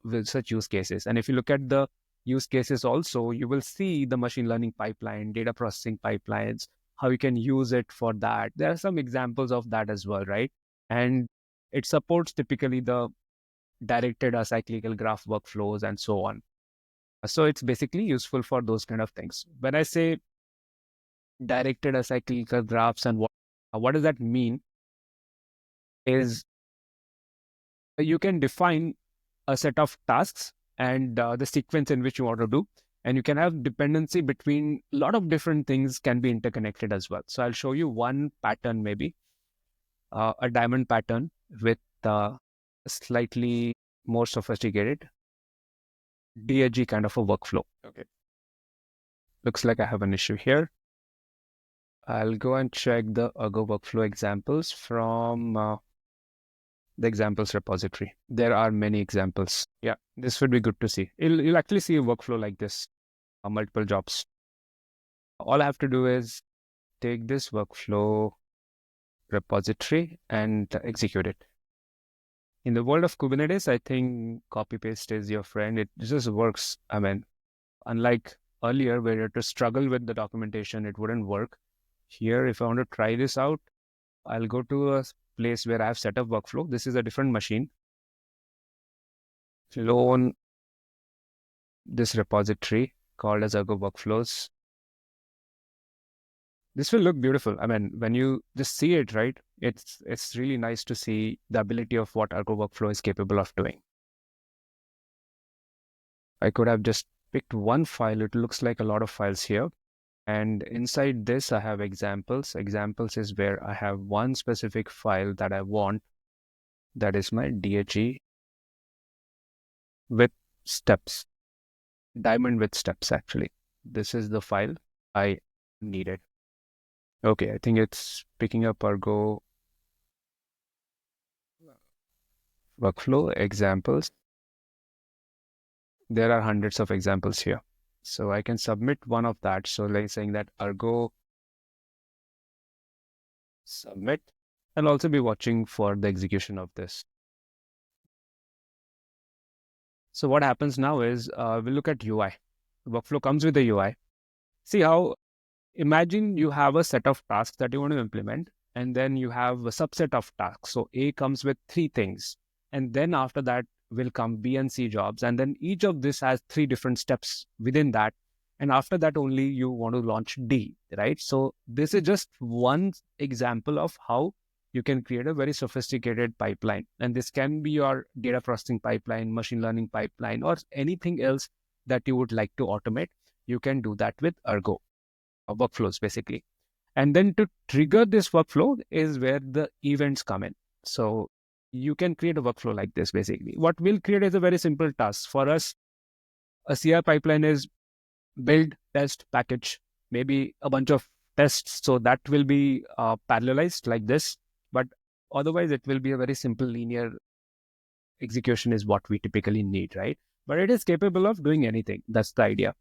research use cases. And if you look at the use cases also, you will see the machine learning pipeline, data processing pipelines, how you can use it for that. There are some examples of that as well, right? And it supports typically the directed acyclical graph workflows and so on. So it's basically useful for those kind of things. When I say directed acyclical graphs and what does that mean is you can define a set of tasks and the sequence in which you want to do, and you can have dependency between a lot of different things can be interconnected as well. So I'll show you one pattern, maybe a diamond pattern with slightly more sophisticated DAG kind of a workflow. Okay. Looks like I have an issue here. I'll go and check the Argo workflow examples from the examples repository. There are many examples. Yeah, this would be good to see. You'll actually see a workflow like this, multiple jobs. All I have to do is take this workflow repository and execute it. In the world of Kubernetes, I think copy paste is your friend. It just works. I mean, unlike earlier where you had to struggle with the documentation, it wouldn't work. Here, if I want to try this out, I'll go to a place where I have set up workflow. This is a different machine. Clone this repository called as Argo Workflows. This will look beautiful. I mean, when you just see it, right, it's really nice to see the ability of what Argo Workflow is capable of doing. I could have just picked one file. It looks like a lot of files here. And inside this, I have examples. Examples is where I have one specific file that I want. That is my DAG with steps. Diamond with steps, actually. This is the file I needed. Okay, I think it's picking up Argo workflow examples. There are hundreds of examples here. So I can submit one of that. So like saying that Argo submit. I'll also be watching for the execution of this. So what happens now is we'll look at UI. The workflow comes with the UI. See how, imagine you have a set of tasks that you want to implement, and then you have a subset of tasks. So A comes with 3 things. And then after that will come B and C jobs. And then each of this has 3 different steps within that. And after that only you want to launch D, right? So this is just one example of how you can create a very sophisticated pipeline. And this can be your data processing pipeline, machine learning pipeline, or anything else that you would like to automate. You can do that with Argo workflows, basically. And then to trigger this workflow is where the events come in. So you can create a workflow like this, basically. What we'll create is a very simple task. For us, a CI pipeline is build, test, package, maybe a bunch of tests. So that will be parallelized like this. But otherwise, it will be a very simple linear execution is what we typically need, right? But it is capable of doing anything. That's the idea.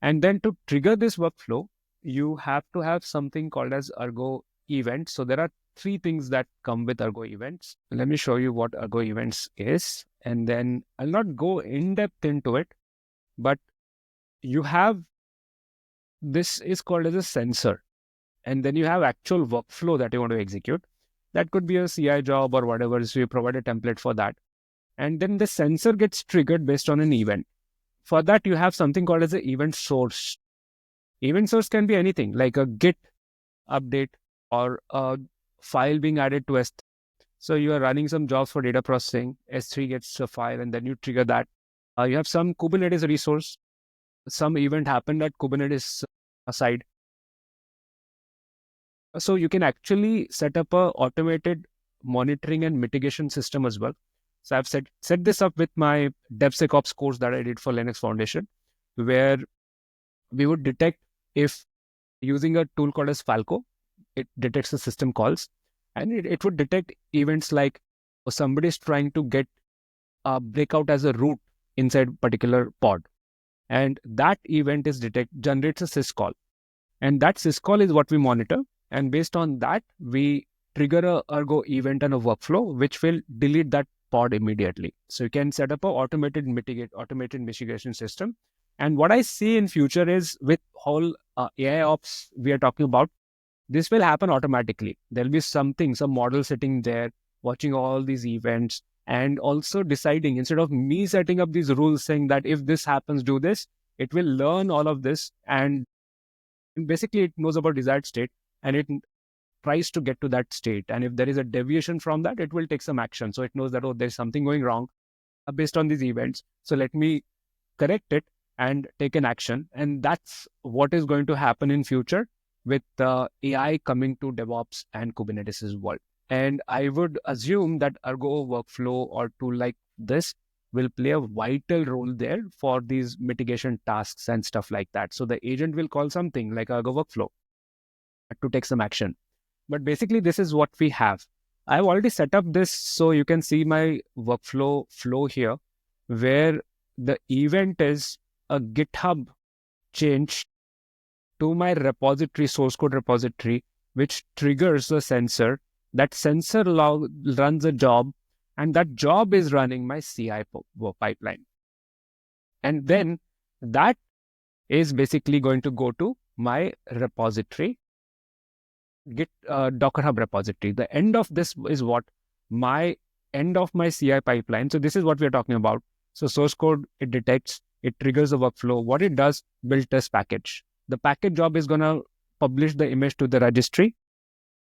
And then to trigger this workflow, you have to have something called as Argo event. So there are three things that come with Argo events. Let me show you what Argo events is. And then I'll not go in depth into it, but you have, this is called as a sensor. And then you have actual workflow that you want to execute. That could be a CI job or whatever. So you provide a template for that. And then the sensor gets triggered based on an event. For that, you have something called as an event source. Event source can be anything, like a Git update or a file being added to S3. So you are running some jobs for data processing. S3 gets a file and then you trigger that. You have some Kubernetes resource. Some event happened at Kubernetes side. So you can actually set up a automated monitoring and mitigation system as well. So I've set this up with my DevSecOps course that I did for Linux Foundation, where we would detect if using a tool called as Falco, it detects the system calls, and it would detect events like somebody is trying to get a breakout as a root inside particular pod. And that event is generates a syscall. And that syscall is what we monitor. And based on that, we trigger a Argo event and a workflow, which will delete that pod immediately. So you can set up a automated mitigation system. And what I see in future is with whole AI ops we are talking about, this will happen automatically. There'll be some model sitting there, watching all these events, and also deciding, instead of me setting up these rules saying that if this happens, do this, it will learn all of this. And basically it knows about desired state and it tries to get to that state. And if there is a deviation from that, it will take some action. So it knows that, oh, there's something going wrong based on these events. So let me correct it and take an action. And that's what is going to happen in future with AI coming to DevOps and Kubernetes world. And I would assume that Argo workflow or tool like this will play a vital role there for these mitigation tasks and stuff like that. So the agent will call something like Argo workflow to take some action. But basically, this is what we have. I've already set up this, so you can see my workflow flow here, where the event is a GitHub change to my repository, source code repository, which triggers the sensor. That sensor runs a job, and that job is running my CI pipeline. And then that is basically going to go to my repository, Git Docker Hub repository. The end of this is what? My end of my CI pipeline. So this is what we're talking about. So source code, it detects, it triggers the workflow. What it does, build test package. The package job is going to publish the image to the registry.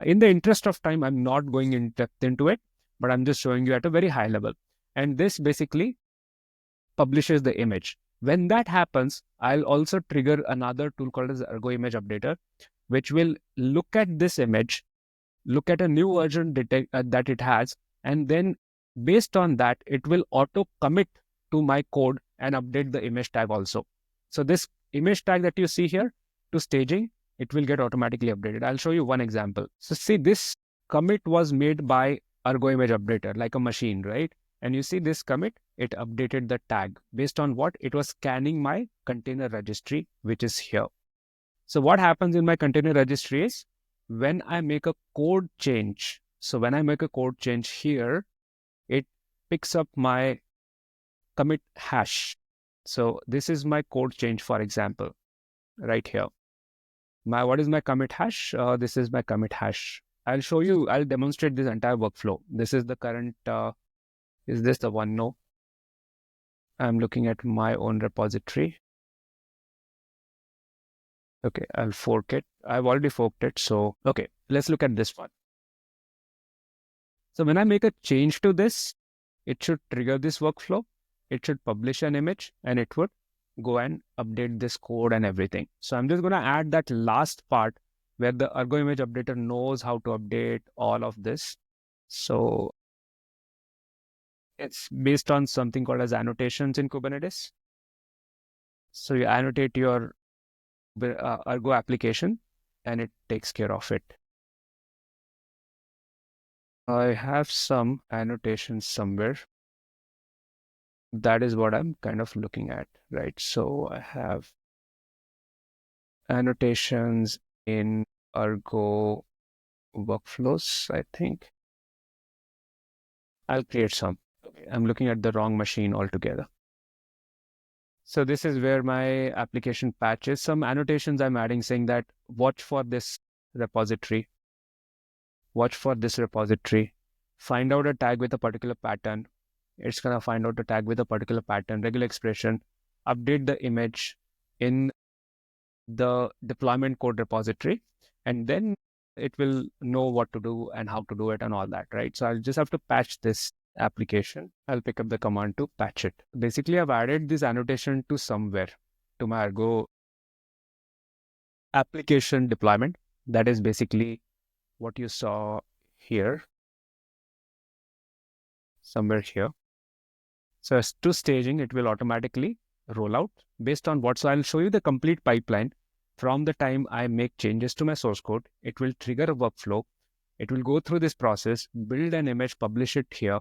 In the interest of time, I'm not going in depth into it, but I'm just showing you at a very high level. And this basically publishes the image. When that happens, I'll also trigger another tool called as Argo Image Updater, which will look at this image, look at a new version that it has, and then based on that, it will auto commit to my code and update the image tag also. So this image tag that you see here to staging, it will get automatically updated. I'll show you one example. So see, this commit was made by Argo Image Updater, like a machine, right? And you see this commit, it updated the tag. Based on what? It was scanning my container registry, which is here. So what happens in my container registry is when I make a code change. So when I make a code change here, it picks up my commit hash. So this is my code change, for example, right here. What is my commit hash? This is my commit hash. I'll demonstrate this entire workflow. This is the current, is this the one? No. I'm looking at my own repository. Okay, I'll fork it. I've already forked it. So, okay, let's look at this one. So when I make a change to this, it should trigger this workflow. It should publish an image and it would go and update this code and everything. So I'm just going to add that last part where the Argo image updater knows how to update all of this. So it's based on something called as annotations in Kubernetes. So you annotate your Argo application and it takes care of it. I have some annotations somewhere. That is what I'm kind of looking at, right? So I have annotations in Argo workflows, I think. I'll create some. Okay, I'm looking at the wrong machine altogether. So this is where my application patch is. Some annotations I'm adding saying that watch for this repository, find out a tag with a particular pattern. It's going to find out a tag with a particular pattern, regular expression, update the image in the deployment code repository, and then it will know what to do and how to do it and all that, right? So I'll just have to patch this application. I'll pick up the command to patch it. Basically, I've added this annotation to somewhere, to my Argo application deployment. That is basically what you saw here, somewhere here. So as to staging, it will automatically roll out based on what. So I'll show you the complete pipeline. From the time I make changes to my source code, it will trigger a workflow. It will go through this process, build an image, publish it here.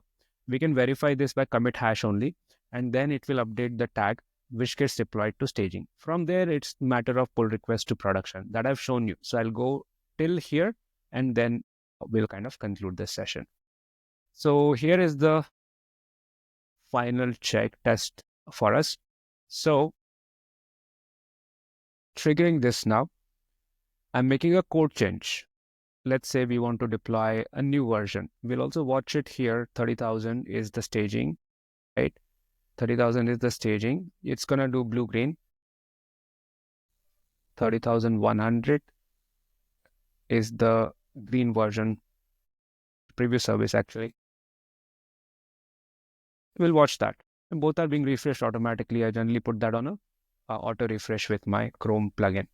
We can verify this by commit hash only, and then it will update the tag, which gets deployed to staging. From there, it's a matter of pull request to production that I've shown you. So I'll go till here, and then we'll kind of conclude this session. So here is the final check test for us. So triggering this now, I'm making a code change. Let's say we want to deploy a new version. We'll also watch it here. 30,000 is the staging, right? 30,000 is the staging. It's going to do blue-green. 30,100 is the green version, previous service actually. We'll watch that. And both are being refreshed automatically. I generally put that on a auto refresh with my Chrome plugin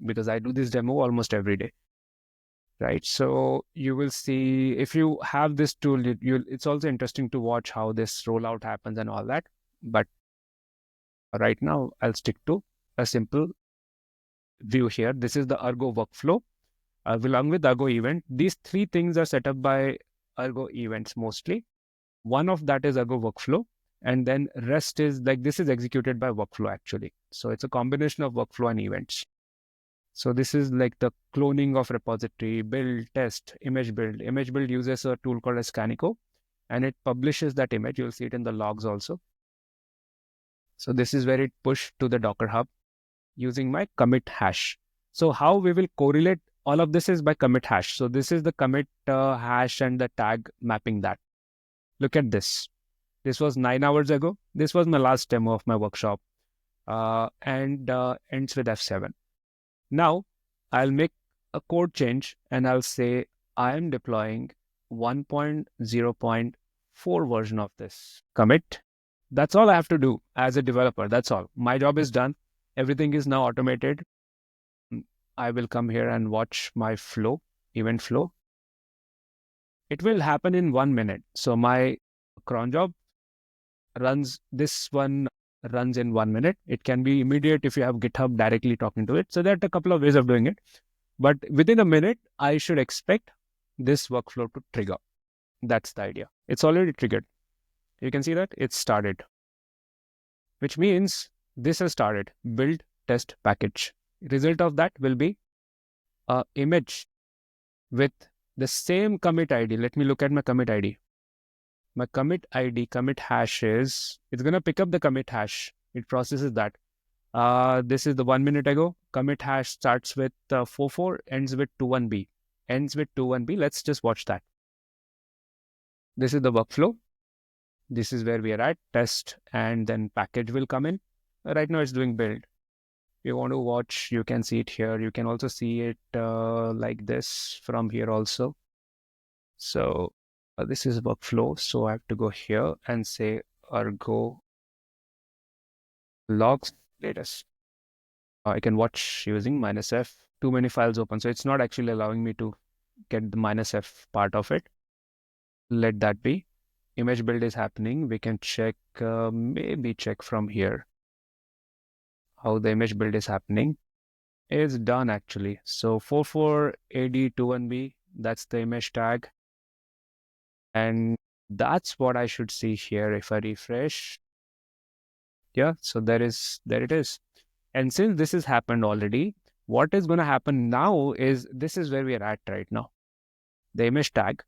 because I do this demo almost every day. Right, so you will see if you have this tool, it's also interesting to watch how this rollout happens and all that. But right now, I'll stick to a simple view here. This is the Argo workflow along with Argo event. These three things are set up by Argo events mostly. One of that is Argo workflow, and then rest is like this is executed by workflow actually. So it's a combination of workflow and events. So this is like the cloning of repository, build, test, image build. Image build uses a tool called as Scanico, and it publishes that image. You'll see it in the logs also. So this is where it pushed to the Docker Hub using my commit hash. So how we will correlate all of this is by commit hash. So this is the commit hash and the tag mapping that. Look at this. This was 9 hours ago. This was my last demo of my workshop and ends with F7. Now, I'll make a code change and I'll say I am deploying 1.0.4 version of this. Commit. That's all I have to do as a developer. That's all. My job is done. Everything is now automated. I will come here and watch my flow, event flow. It will happen in 1 minute. So my cron job runs, this one runs in 1 minute. It can be immediate if you have GitHub directly talking to it. So there are a couple of ways of doing it. But within a minute, I should expect this workflow to trigger. That's the idea. It's already triggered. You can see that it's started, which means this has started. Build test package. Result of that will be an image with the same commit ID. Let me look at my commit ID. My commit ID, commit hash is, it's going to pick up the commit hash. It processes that. This is the 1 minute ago. Commit hash starts with 44, ends with 21B. Ends with 21B. Let's just watch that. This is the workflow. This is where we are at. Test and then package will come in. Right now it's doing build. If you want to watch, you can see it here. You can also see it like this from here also. So This is workflow. So I have to go here and say Argo logs latest. I can watch using -f. Too many files open. So it's not actually allowing me to get the -f part of it. Let that be. Image build is happening. We can check, maybe check from here how the image build is happening. It's done actually. So 44AD21B, that's the image tag. And that's what I should see here if I refresh. Yeah, so there it is. And since this has happened already, what is going to happen now is this is where we are at right now. The image tag,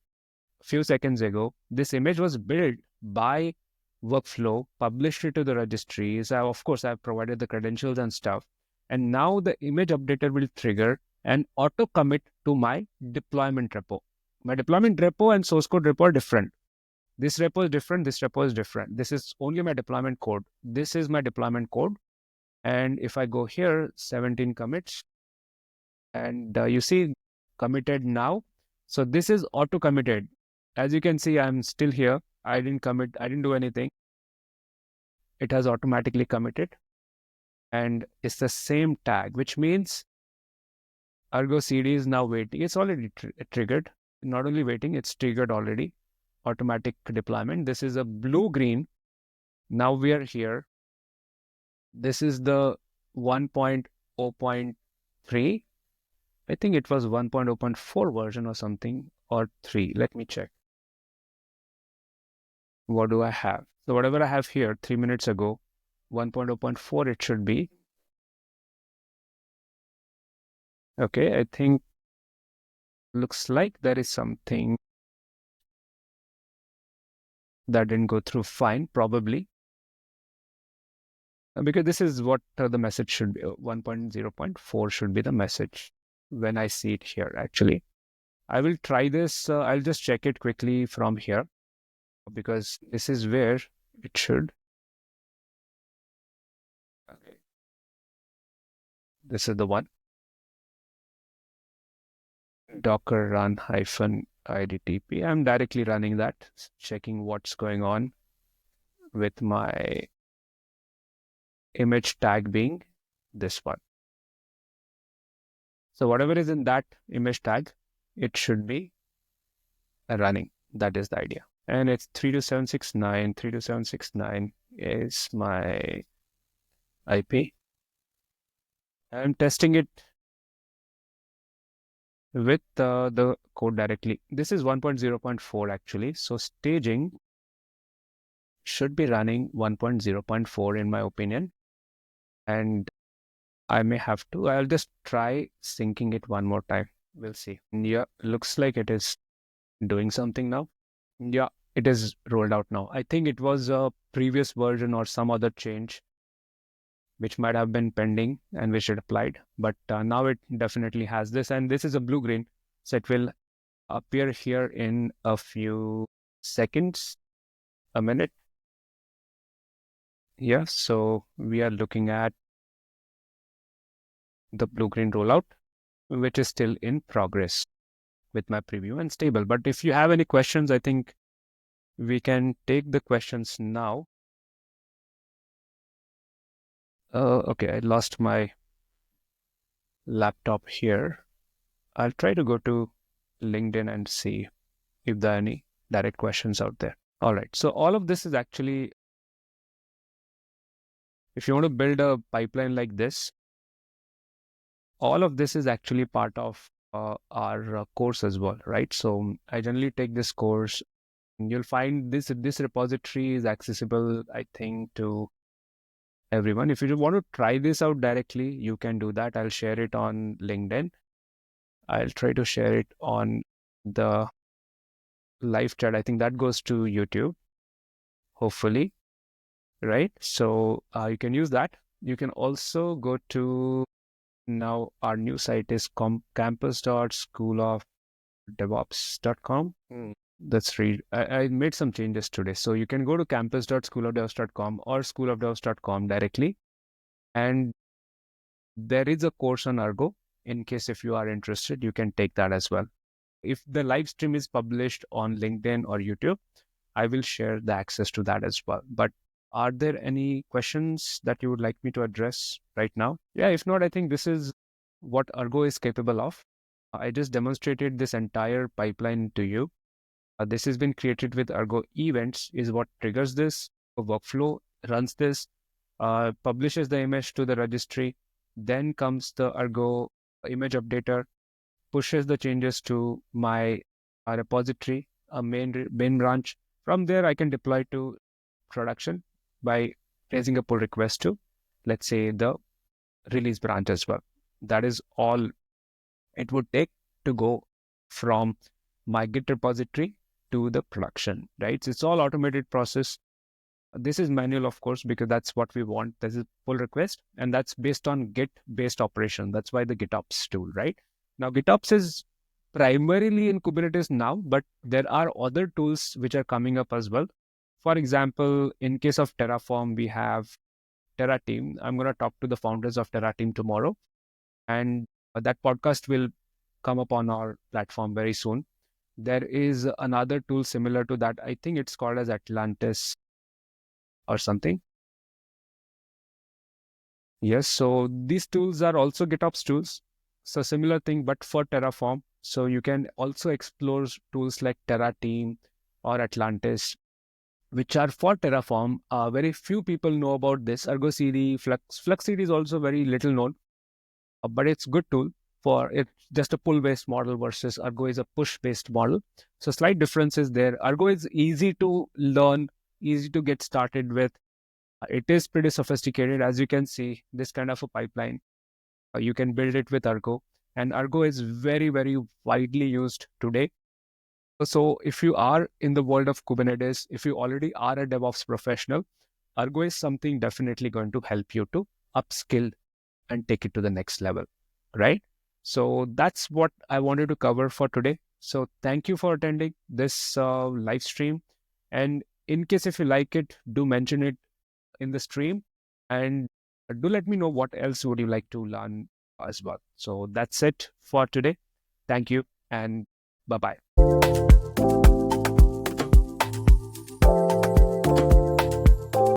a few seconds ago, this image was built by workflow, published it to the registries. Of course, I've provided the credentials and stuff. And now the image updater will trigger and auto commit to my deployment repo. My deployment repo and source code repo are different. This repo is different. This repo is different. This is only my deployment code. This is my deployment code. And if I go here, 17 commits, and you see committed now. So this is auto committed. As you can see, I'm still here. I didn't commit. I didn't do anything. It has automatically committed. And it's the same tag, which means ArgoCD is now waiting. It's already triggered. Not only waiting, it's triggered already. Automatic deployment. This is a blue-green. Now we are here. This is the 1.0.3. I think it was 1.0.4 version or something, or 3. Let me check. What do I have? So whatever I have here 3 minutes ago, 1.0.4 it should be. Okay, I think looks like there is something that didn't go through fine, probably. Because this is what the message should be. 1.0.4 should be the message when I see it here, actually. I will try this. I'll just check it quickly from here because this is where it should. Okay. This is the one. Docker run -idtp. I'm directly running that, checking what's going on with my image tag being this one. So whatever is in that image tag, it should be running. That is the idea. And it's 32769. 32769 is my IP. I'm testing it with the code directly. This is 1.0.4 actually. So staging should be running 1.0.4 in my opinion. And I may have to, I'll just try syncing it one more time. We'll see. Yeah, looks like it is doing something now. Yeah, it is rolled out now. I think it was a previous version or some other change which might have been pending and which it applied. But now it definitely has this, and this is a blue-green. So it will appear here in a few seconds, a minute. Yeah, so we are looking at the blue-green rollout, which is still in progress with my preview and stable. But if you have any questions, I think we can take the questions now. Okay, I lost my laptop here. I'll try to go to LinkedIn and see if there are any direct questions out there. All right, so all of this is actually, if you want to build a pipeline like this, all of this is actually part of our course as well, right? So I generally take this course. You'll find this repository is accessible, I think, to everyone. If you want to try this out directly, you can do that. I'll share it on LinkedIn. I'll try to share it on the live chat. I think that goes to YouTube, hopefully, right? So you can use that. You can also go to, now our new site is campus.schoolofdevops.com. That's read. I made some changes today. So you can go to campus.schoolofdevops.com or schoolofdevops.com directly. And there is a course on Argo. In case if you are interested, you can take that as well. If the live stream is published on LinkedIn or YouTube, I will share the access to that as well. But are there any questions that you would like me to address right now? Yeah, if not, I think this is what Argo is capable of. I just demonstrated this entire pipeline to you. This has been created with Argo events is what triggers this. A workflow runs this, publishes the image to the registry. Then comes the Argo image updater, pushes the changes to my repository, a main branch. From there, I can deploy to production by raising a pull request to, let's say, the release branch as well. That is all it would take to go from my Git repository to the production, right? So it's all automated process. This is manual, of course, because that's what we want. This is pull request, and that's based on Git-based operation. That's why the GitOps tool, right? Now, GitOps is primarily in Kubernetes now, but there are other tools which are coming up as well. For example, in case of Terraform, we have Terra Team. I'm going to talk to the founders of Terra Team tomorrow, and that podcast will come up on our platform very soon. There is another tool similar to that. I think it's called as Atlantis or something. Yes, so these tools are also GitOps tools. So similar thing, but for Terraform. So you can also explore tools like Terra Team or Atlantis, which are for Terraform. Very few people know about this. ArgoCD, FluxCD is also very little known, but it's good tool for it. Just a pull-based model versus Argo is a push-based model. So slight differences there. Argo is easy to learn, easy to get started with. It is pretty sophisticated. As you can see, this kind of a pipeline, you can build it with Argo. And Argo is very, very widely used today. So if you are in the world of Kubernetes, if you already are a DevOps professional, Argo is something definitely going to help you to upskill and take it to the next level, right? So that's what I wanted to cover for today. So thank you for attending this live stream. And in case if you like it, do mention it in the stream, and do let me know what else would you like to learn as well. So that's it for today. Thank you and bye-bye.